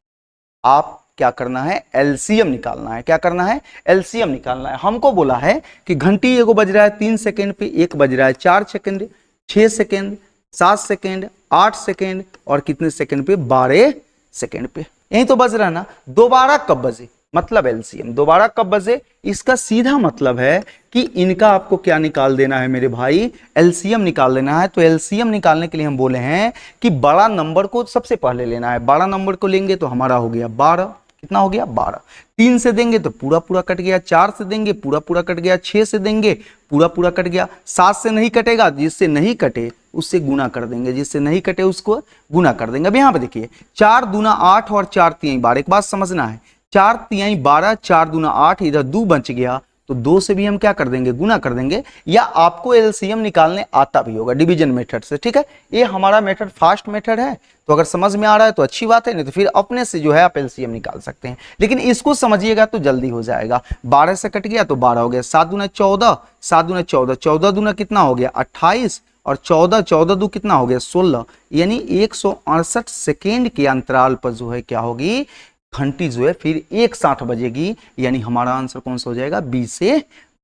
आप क्या करना है एलसीएम निकालना है। क्या करना है एलसीएम निकालना है। हमको बोला है कि घंटी एगो बज रहा है 3 सेकेंड पे, एक बज रहा है 4 सेकेंड, 6 सेकेंड, 7 सेकेंड, 8 सेकेंड और कितने सेकेंड पे 12 सेकेंड पे। यही तो बज रहा है ना। दोबारा कब बजे मतलब एलसीएम, दोबारा कब बजे इसका सीधा मतलब है कि इनका आपको क्या निकाल देना है मेरे भाई एलसीएम निकाल देना है। तो एलसीएम निकालने के लिए हम बोले हैं कि बड़ा नंबर को सबसे पहले लेना है। बड़ा नंबर को लेंगे तो हमारा हो गया 12, कितना हो गया 12। 3 से देंगे तो पूरा पूरा कट गया, 4 से देंगे पूरा पूरा कट गया, 6 से देंगे पूरा पूरा कट गया, 7 से नहीं कटेगा, जिससे नहीं कटे उससे गुना कर देंगे, जिससे नहीं कटे उसको गुना कर देंगे। अब यहाँ पे देखिए 4 दूना 8 और 4 तिहाई 12। एक बात समझना है, 4 तिहाई 12, 4 दूना 8, इधर 2 बच गया तो 2 से भी हम क्या कर देंगे, गुना कर देंगे। या आपको एलसीएम निकालने आता भी होगा डिवीजन मेथड से, ठीक है। ये हमारा मेथड फास्ट मेथड है, तो अगर समझ में आ रहा है तो अच्छी बात है, नहीं तो फिर अपने से जो है आप एलसीएम निकाल सकते हैं। लेकिन इसको समझिएगा तो जल्दी हो जाएगा। 12 से कट गया तो 12 हो गया, 7 दूना 14, 7 दूना 14, 14 दूना कितना हो गया 28, और 14, 14 दू कितना हो गया 16, यानी 168 सेकेंड के अंतराल पर जो है क्या होगी, घंटी जो है फिर एक साथ बजेगी। यानी हमारा आंसर कौन सा हो जाएगा, बी से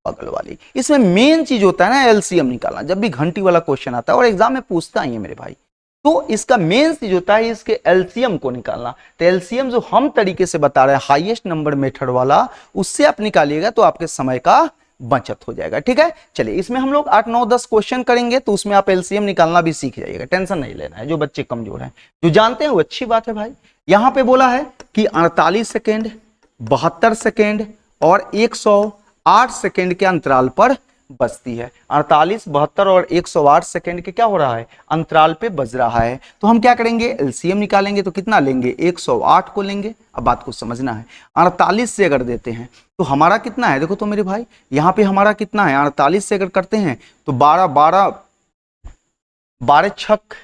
बगल वाली। इसमें मेन चीज होता है ना एलसीएम निकालना, जब भी घंटी वाला क्वेश्चन आता है और एग्जाम में पूछता ही है मेरे भाई, तो इसका मेन चीज होता है इसके एलसीएम को निकालना। तो एलसीएम जो हम तरीके से बता रहे हैं हाईएस्ट नंबर मेथड वाला, उससे आप निकालिएगा तो आपके समय का बचत हो जाएगा, ठीक है। चलिए इसमें हम लोग 8 9 10 क्वेश्चन करेंगे, तो उसमें आप एलसीएम निकालना भी सीख जाइएगा, टेंशन नहीं लेना है। जो बच्चे कमजोर हैं, जो जानते हैं वो अच्छी बात है भाई। यहां पे बोला है कि 48 सेकेंड, 72 सेकेंड और 108 सेकेंड के अंतराल पर बजती है। 48, 72 और 108 सेकेंड के क्या हो रहा है, अंतराल पे बज रहा है। तो हम क्या करेंगे, एलसीएम निकालेंगे तो कितना लेंगे, 108 को लेंगे। अब बात को समझना है, 48 से अगर देते हैं तो हमारा कितना है, देखो तो मेरे भाई यहाँ पे हमारा कितना है, 48 से अगर करते हैं तो 12 12 12 छक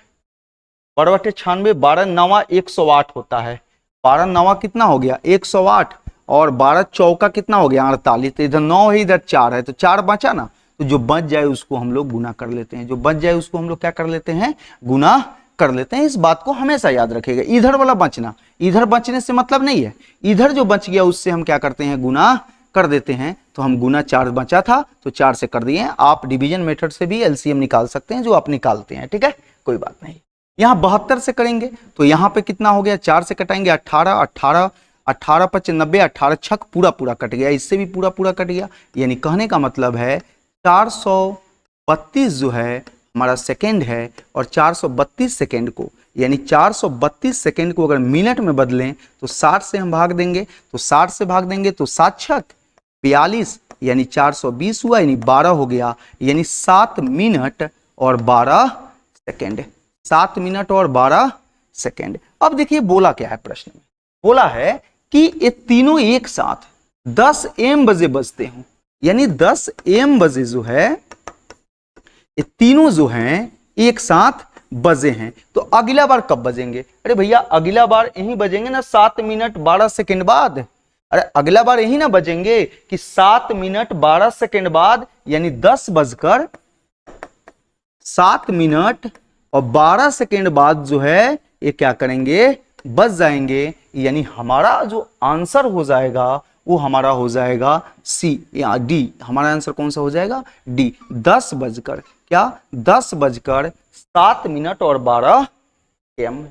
12 बटे 96, 12 नवा 108 होता है। 12 नवा कितना हो गया 108, और 12 चौका कितना हो गया 48। तो इधर 9 है, इधर 4 है, तो 4 बचा ना, तो जो बच जाए उसको हम लोग गुना कर लेते हैं। जो बच जाए उसको हम लोग क्या कर लेते हैं, गुना कर लेते हैं। इस बात को हमेशा याद रखिएगा। इधर वाला बचना, इधर बचने से मतलब नहीं है, इधर जो बच गया उससे हम क्या करते हैं, गुना कर देते हैं। तो हम गुना 4 बचा था तो 4 से कर दिए। आप डिवीजन मेथड से भी एलसीएम निकाल सकते हैं, जो आप निकालते हैं, ठीक है, कोई बात नहीं। यहाँ 72 से करेंगे तो यहाँ पे कितना हो गया, 4 से कटाएंगे 18, 18 18 5 90, 18 छक पूरा पूरा कट गया, इससे भी पूरा पूरा कट गया। यानी कहने का मतलब है 432 जो है हमारा सेकेंड है, और 432 सेकेंड को, यानी 432 सेकेंड को अगर मिनट में बदलें तो 60 से हम भाग देंगे, तो 60 से भाग देंगे तो 7 छक 42, यानी 420 हुआ, यानी 12 हो गया, यानी 7 मिनट और 12 सेकेंड। 7 मिनट और 12 सेकेंड। अब देखिए बोला क्या है प्रश्न में, बोला है कि ये तीनों एक साथ 10 एम बजे बजते हो, यानी 10 एम बजे जो है ये तीनों जो हैं एक साथ बजे हैं। तो अगला बार कब बजेंगे, अरे भैया अगला बार यही बजेंगे ना 7 मिनट 12 सेकेंड बाद। अरे अगला बार यही ना बजेंगे कि 7 मिनट 12 सेकेंड बाद, यानी 10 बजकर 7 मिनट और 12 सेकेंड बाद जो है ये क्या करेंगे, बच जाएंगे। यानी हमारा जो आंसर हो जाएगा वो हमारा हो जाएगा सी या डी। हमारा आंसर कौन सा हो जाएगा, डी। 10 बजकर क्या, 10 बजकर 7 मिनट और 12 एम,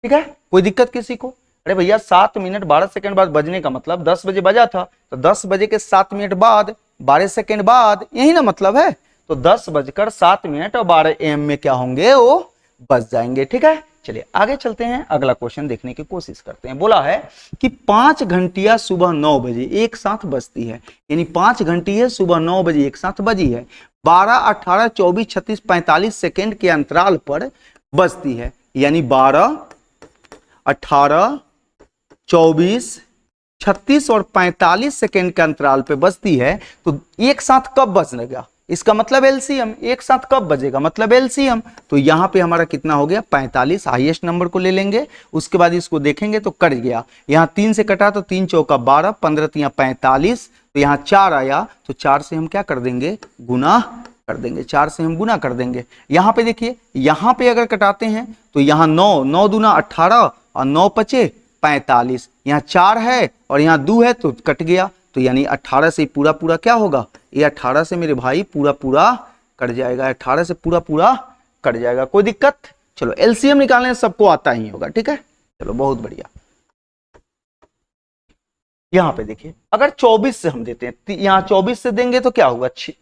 ठीक है, कोई दिक्कत किसी को। अरे भैया 7 मिनट 12 सेकंड बाद बजने का मतलब 10 बजे बजा था, तो 10 बजे के 7 मिनट बाद 12 सेकंड बाद, यही ना मतलब है। तो 10 बजकर 7 मिनट और 12 एम में क्या होंगे, वो बच जाएंगे, ठीक है। चलिए आगे चलते हैं, अगला क्वेश्चन देखने की कोशिश करते हैं। बोला है कि 5 घंटियां सुबह 9 बजे एक साथ बजती है, यानी 5 घंटियां सुबह 9 बजे एक साथ बजी है, 12 18 24 36 45 सेकेंड के अंतराल पर बजती है। यानी 12 18 24 36 और 45 सेकेंड के अंतराल पे बजती है। तो एक साथ कब बजेगा, इसका मतलब एलसीएम, एक साथ कब बजेगा मतलब एलसीएम। तो यहाँ पे हमारा कितना हो गया 45, हाईएस्ट नंबर को ले लेंगे, उसके बाद इसको देखेंगे तो कट गया। यहाँ 3 से कटा तो 3 चौका 12, 15 तिया 45, तो यहाँ 4 आया, तो 4 से हम क्या कर देंगे, गुना कर देंगे, 4 से हम गुना कर देंगे। यहाँ पे देखिए, यहाँ पे अगर कटाते हैं तो यहाँ 9 9 दूना 18 और 9 पचे 45, यहाँ 4 है और यहाँ 2 है तो कट गया। तो यानी 18 से पूरा पूरा क्या होगा, ये 18 से मेरे भाई पूरा पूरा कट जाएगा, 18 से पूरा पूरा कट जाएगा, कोई दिक्कत। चलो एलसीएम निकालने सबको आता ही होगा, ठीक है, चलो बहुत बढ़िया। यहां पे देखिए अगर 24 से हम देते हैं, यहां 24 से देंगे तो क्या होगा, 6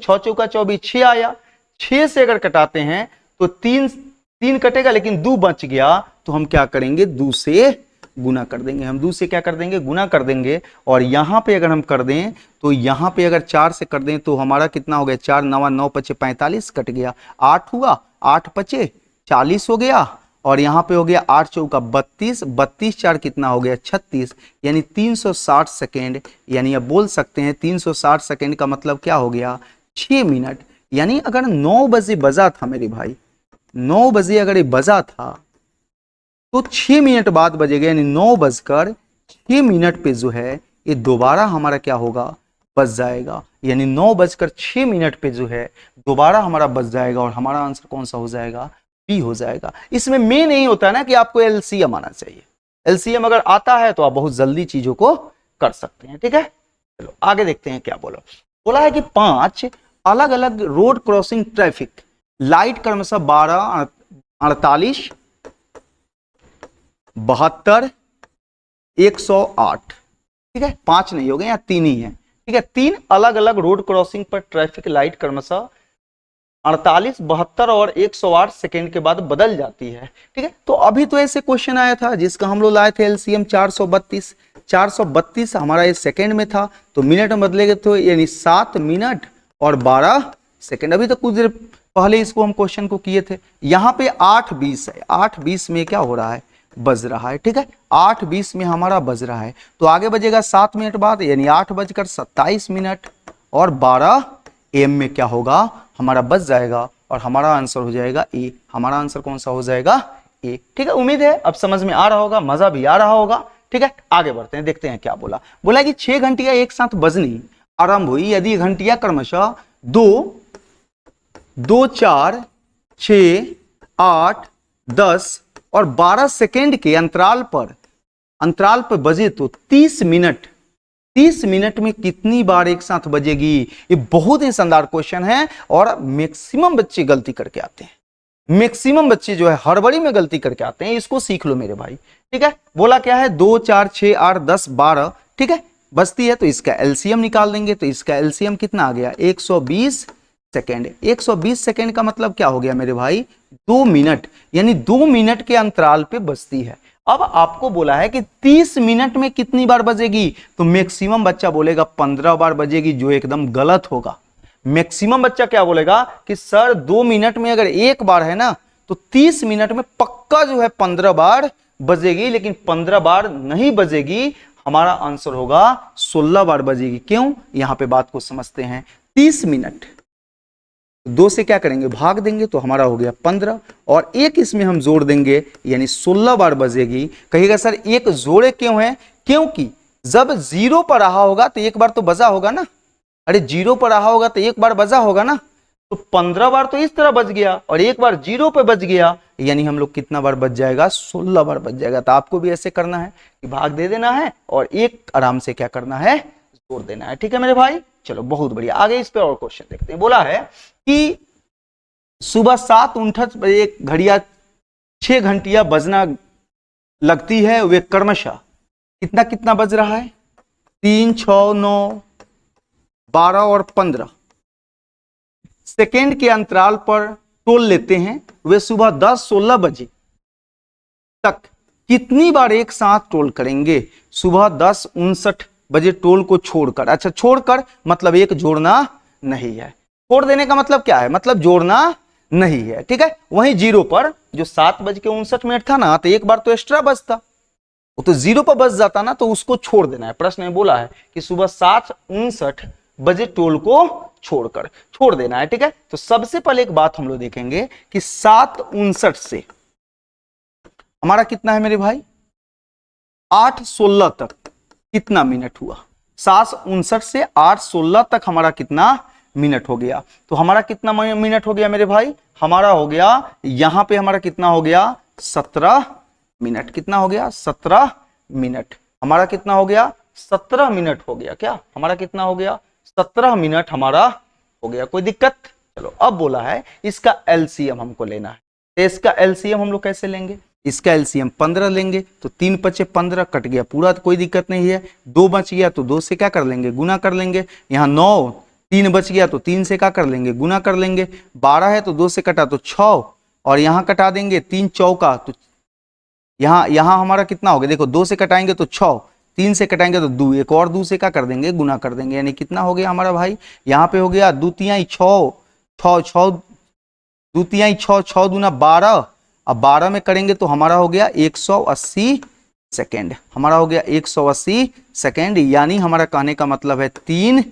6 चौका 24, 6 आया। 6 से अगर कटाते हैं तो 3 कटेगा, लेकिन 2 बच गया, तो हम क्या करेंगे, 2 से गुना कर देंगे, हम 2 से क्या कर देंगे, गुना कर देंगे। और यहाँ पे अगर हम कर दें तो यहाँ पे अगर 4 से कर दें तो हमारा कितना हो गया, 4 9 9 5 45 कट गया, 8 हुआ, 8 5 40 हो गया, और यहाँ पे हो गया 8 चौका 32, 32 4 कितना हो गया 36, यानी 360 सेकेंड। यानी अब बोल सकते हैं 360 सेकेंड का मतलब क्या हो गया, 6 मिनट। यानी अगर 9 बजे बजा था मेरे भाई, 9 बजे अगर ये बजा था तो 6 मिनट बाद बजेगा, यानी 9:06 पे जो है ये दोबारा हमारा क्या होगा, बज जाएगा। यानी 9:06 पे जो है दोबारा हमारा बज जाएगा, और हमारा आंसर कौन सा हो जाएगा, बी हो जाएगा। इसमें मेन नहीं होता ना कि आपको एलसीएम आना चाहिए, एलसीएम अगर आता है तो आप बहुत जल्दी चीजों को कर सकते हैं। ठीक है, चलो आगे देखते हैं क्या बोला। बोला है कि 5 अलग अलग रोड क्रॉसिंग ट्रैफिक लाइट क्रमशः 12, 48, 72, 108, ठीक है, 5 नहीं हो गए, यहाँ 3 ही है। ठीक है, 3 अलग अलग रोड क्रॉसिंग पर ट्रैफिक लाइट क्रमशः 48, 72 और 108 सेकेंड के बाद बदल जाती है। ठीक है, तो अभी तो ऐसे क्वेश्चन आया था जिसका हम लोग लाए थे एलसीएम 432, 432 हमारा ये सेकेंड में था, तो मिनट में बदलेगा तो यानी 7 मिनट और 12 सेकेंड। अभी तो कुछ देर पहले इसको हम क्वेश्चन को किए थे। यहाँ पे 8:20 है, 8:20 में क्या हो रहा है, बज रहा है। ठीक है, 8:20 में हमारा बज रहा है, तो आगे बजेगा 7 मिनट बाद, यानी 8:27 और 12 AM में क्या होगा, हमारा बज जाएगा, और हमारा आंसर हो जाएगा ए। हमारा आंसर कौन सा हो जाएगा, ए। ठीक है, उम्मीद है अब समझ में आ रहा होगा, मजा भी आ रहा होगा। ठीक है, आगे बढ़ते हैं, देखते हैं क्या बोला। बोला कि 6 घंटियां एक साथ बजनी आरंभ हुई यदि घंटियां क्रमशः 2, 2, 4, 6, 8, 10 और 12 सेकेंड के अंतराल पर बजे तो 30 मिनट में कितनी बार एक साथ बजेगी। ये बहुत ही शानदार क्वेश्चन है, और मैक्सिमम बच्चे गलती करके आते हैं, मैक्सिमम बच्चे जो है हड़बड़ी में गलती करके आते हैं, इसको सीख लो मेरे भाई। ठीक है, बोला क्या है, 2, 4, 6, 8, 10, 12, ठीक है, बजती है तो इसका एलसीएम निकाल देंगे, तो इसका एलसीएम कितना आ गया, 120 सेकेंड। 120 सेकेंड का मतलब क्या हो गया मेरे भाई, 2 मिनट, यानी 2 मिनट के अंतराल पे बजती है। अब आपको बोला है कि 30 मिनट में कितनी बार बजेगी, तो मैक्सिमम बच्चा बोलेगा 15 बार बजेगी, जो एकदम गलत होगा। मैक्सिमम बच्चा क्या बोलेगा कि सर 2 मिनट में अगर एक बार है ना, तो 30 मिनट में पक्का जो है 15 बार बजेगी, लेकिन 15 बार नहीं बजेगी, हमारा आंसर होगा 16 बार बजेगी। क्यों, यहां पे बात को समझते हैं। 30 मिनट 2 से क्या करेंगे, भाग देंगे, तो हमारा हो गया 15, और एक इसमें हम जोड़ देंगे, यानी 16 बार बजेगी। कहिएगा सर एक जोड़े क्यों है, क्योंकि जब 0 पर रहा होगा तो एक बार तो बजा होगा ना, अरे 0 पर रहा होगा तो एक बार बजा होगा ना, तो 15 बार तो इस तरह बज गया, और एक बार 0 पे बज गया, यानी हम लोग कितना बार बज जाएगा, 16 बार बज जाएगा। तो आपको भी ऐसे करना है कि भाग दे देना है, और एक आराम से क्या करना है, जोड़ देना है। ठीक है मेरे भाई, चलो बहुत बढ़िया, आगे इस पे और क्वेश्चन देखते हैं। बोला है कि सुबह 7:59 बजे घड़ियां 6 घंटियां बजना लगती है, वे क्रमशः कितना कितना बज रहा है, 3, 6, 9, 12 और 15 सेकेंड के अंतराल पर टोल लेते हैं। वे सुबह 10, 16 बजे तक कितनी बार एक साथ टोल करेंगे। सुबह 10:59 बजे टोल को छोड़कर, अच्छा छोड़कर मतलब एक जोड़ना नहीं है, छोड़ देने का मतलब क्या है, मतलब जोड़ना नहीं है। ठीक है, वहीं 0 पर जो 7:59 था ना, तो एक बार तो एक्स्ट्रा बजता, वो तो 0 पर बज जाता ना, तो उसको छोड़ देना है। प्रश्न में बोला है कि सुबह 7:59 बजे टोल को छोड़ देना है। ठीक है, तो सबसे पहले एक बात हम लोग देखेंगे कि 7:59 से हमारा कितना है मेरे भाई, 8:16 तक कितना मिनट हुआ। 7:59 से 8:16 तक हमारा कितना मिनट हो गया, तो हमारा कितना मिनट हो गया मेरे भाई, हमारा हो गया यहां पे हमारा कितना हो गया, 17 मिनट। कितना हो गया, 17 मिनट। हमारा कितना हो गया, 17 मिनट हो गया। क्या हमारा कितना हो गया, 17 मिनट हमारा हो गया। कोई दिक्कत, चलो अब बोला है इसका एलसीएम हमको लेना है, तो इसका एलसीएम हम लोग कैसे लेंगे, इसका एलसीएम 15 लेंगे, तो 3 × 5 = 15 कट गया पूरा, तो कोई दिक्कत नहीं है। 2 बच गया तो 2 से क्या कर लेंगे, गुना कर लेंगे। यहाँ 9, 3 बच गया तो 3 से क्या कर लेंगे, गुना कर लेंगे। 12 है तो 2 से कटा तो 6, और यहाँ कटा देंगे 3 चौका तो यहाँ यहाँ हमारा कितना हो गया, देखो 2 से कटाएंगे तो 6, 3 से कटाएंगे तो 2, एक और 2 से क्या कर देंगे, गुना कर देंगे, यानी कितना हो गया हमारा भाई, यहाँ पे हो गया 2 तिहाई 6, 6 6 2 तिहाई 6, 6 दूना 12, अब 12 में करेंगे तो हमारा हो गया 180 सेकेंड, हमारा हो गया 180 सेकेंड, यानी हमारा कहने का मतलब है 3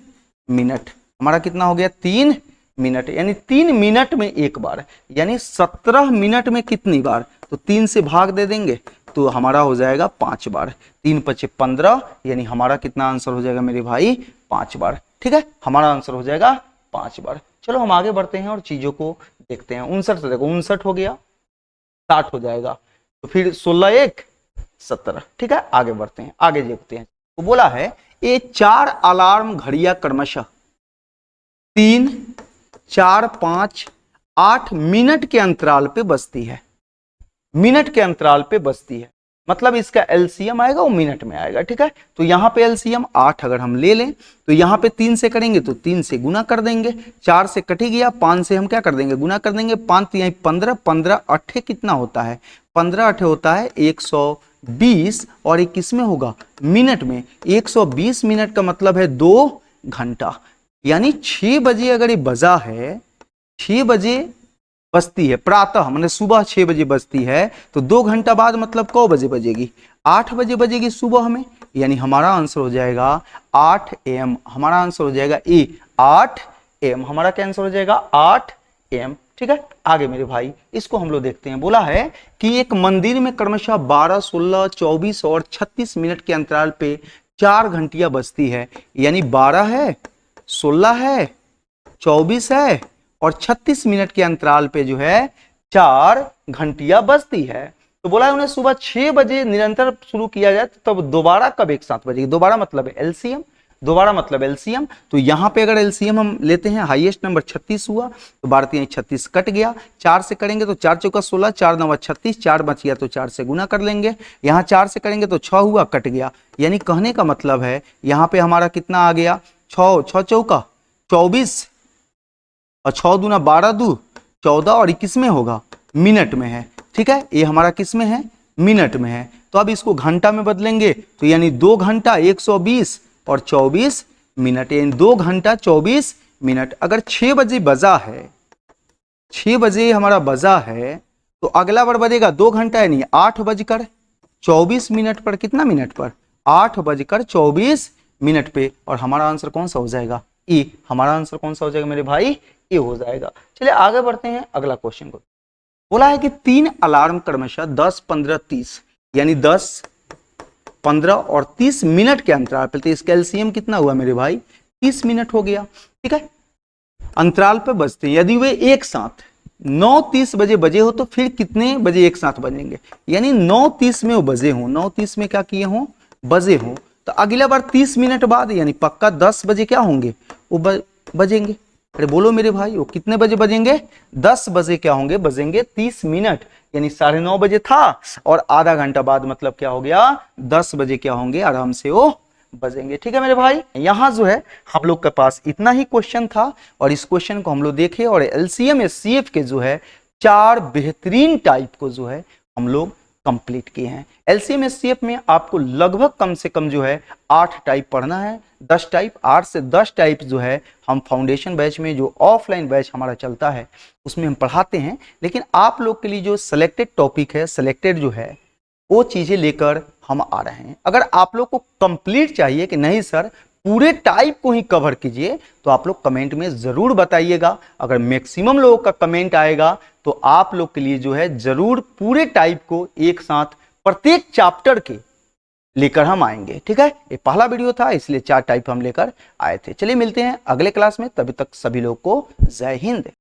मिनट, हमारा कितना हो गया 3 मिनट, यानी 3 मिनट में एक बार, यानी 17 मिनट में कितनी बार, तो 3 से भाग दे देंगे तो हमारा हो जाएगा 5 बार, 3 पचे 15, यानी हमारा कितना आंसर हो जाएगा मेरे भाई 5 बार। ठीक है, हमारा आंसर हो जाएगा 5 बार। चलो हम आगे बढ़ते हैं और चीजों को देखते हैं। 59 से देखो 59 हो गया, 60 हो जाएगा, तो फिर 16 1 17। ठीक है, आगे बढ़ते हैं, आगे देखते हैं। तो बोला है ये 4 अलार्म घड़ियां क्रमशः 3 4 5 8 मिनट के अंतराल पे बजती है, मिनट के अंतराल पे बजती है, मतलब इसका एलसीएम आएगा वो मिनट में आएगा। ठीक है, तो यहाँ पे एलसीएम 8 अगर हम ले लें तो यहाँ पे 3 से करेंगे तो 3 से गुना कर देंगे, 4 से कटी गया, 5 से हम क्या कर देंगे, गुना कर देंगे, 5 तिहाई 15, 15 अट्ठे कितना होता है, 15 अट्ठे होता है 120, और 21 में होगा मिनट में, 120 मिनट का मतलब है 2 घंटा, यानी 6 बजे अगर ये बजा है, 6 बजे बजती है प्रातः, मतलब सुबह 6 बजे बजती है, तो 2 घंटा बाद मतलब कौ बजे बजेगी, 8 बजे बजेगी सुबह में, यानी हमारा आंसर हो जाएगा 8 AM, हमारा आंसर हो जाएगा ए 8 AM, हमारा क्या आंसर हो जाएगा 8 AM। ठीक है, आगे मेरे भाई इसको हम लोग देखते हैं। बोला है कि एक मंदिर में क्रमशः 12 16 24 और 36 मिनट के अंतराल पे 4 घंटियां बजती है, यानी 12 है, 16 है, 24 है और 36 मिनट के अंतराल पे जो है 4 घंटियां बजती है। तो बोला है उन्हें सुबह 6 बजे निरंतर शुरू किया जाए तो तब दोबारा कब एक साथ बजेगी, दोबारा मतलब एलसीएम, दोबारा मतलब एलसीएम। तो यहाँ पे अगर एलसीएम हम लेते हैं, हाईएस्ट नंबर 36 हुआ, तो 12 36 कट गया, 4 से करेंगे तो 4 चौका 16, 4 9 36, 4 बच गया तो 4 से गुना कर लेंगे, यहाँ 4 से करेंगे तो 6 हुआ, कट गया, यानी कहने का मतलब है यहाँ पे हमारा कितना आ गया, 6 6 चौका 24 और 6 दूना 12 2 14 और 21 में होगा, मिनट में है। ठीक है, ये हमारा किस में है, मिनट में है। तो अब इसको घंटा में बदलेंगे तो यानी 2 घंटा 120 और 24 मिनट, यानी 2 घंटा 24 मिनट। अगर 6 बजे बजा है, 6 बजे हमारा बजा है, तो अगला बार बजेगा 2 घंटा यानी 8 बजकर 24 मिनट पर, कितना मिनट पर, 8 बजकर 24 मिनट पे, और हमारा आंसर कौन सा हो जाएगा, ए, हमारा आंसर कौन सा हो जाएगा मेरे भाई, ये हो जाएगा। चलिए आगे बढ़ते हैं अगला क्वेश्चन को। बोला है कि 3 अलार्म क्रमशः 10 15 30, यानी 10 15 और 30 मिनट के अंतराल पे, तो इसका एलसीएम कितना हुआ मेरे भाई, 30 मिनट हो गया। ठीक है, अंतराल पे बजते हैं, यदि वे एक साथ 9:30 बजे बजे हो तो फिर कितने बजे एक साथ बजेंगे, यानी 9:30 में वो बजे हों, 9:30 में क्या किए हों, बजे हों, तो अगला बार 30 मिनट बाद यानी पक्का 10 बजे क्या होंगे, वो बजेंगे। अरे बोलो मेरे भाई, वो कितने बजे बजेंगे, 10 बजे क्या होंगे, बजेंगे 30 मिनट, यानी 9:30 बजे था और आधा घंटा बाद मतलब क्या हो गया, 10 बजे क्या होंगे, आराम से वो बजेंगे। ठीक है मेरे भाई, यहाँ जो है हम लोग के पास इतना ही क्वेश्चन था, और इस क्वेश्चन को हम लोग देखे, और एलसीएम एचसीएफ के जो है 4 बेहतरीन टाइप को जो है हम लोग कंप्लीट किए हैं। एलसीएम एचसीएफ में आपको लगभग कम से कम जो है 8 टाइप पढ़ना है, 10 टाइप, 8 से 10 टाइप जो है हम फाउंडेशन बैच में, जो ऑफलाइन बैच हमारा चलता है उसमें हम पढ़ाते हैं। लेकिन आप लोग के लिए जो सिलेक्टेड टॉपिक है, सिलेक्टेड जो है वो चीजें लेकर हम आ रहे हैं। अगर आप लोग को कंप्लीट चाहिए कि नहीं सर पूरे टाइप को ही कवर कीजिए, तो आप लोग कमेंट में जरूर बताइएगा। अगर मैक्सिमम लोगों का कमेंट आएगा तो आप लोग के लिए जो है जरूर पूरे टाइप को एक साथ प्रत्येक चैप्टर के लेकर हम आएंगे। ठीक है, ये पहला वीडियो था इसलिए 4 टाइप हम लेकर आए थे। चलिए मिलते हैं अगले क्लास में, तब तक सभी लोग को जय हिंद।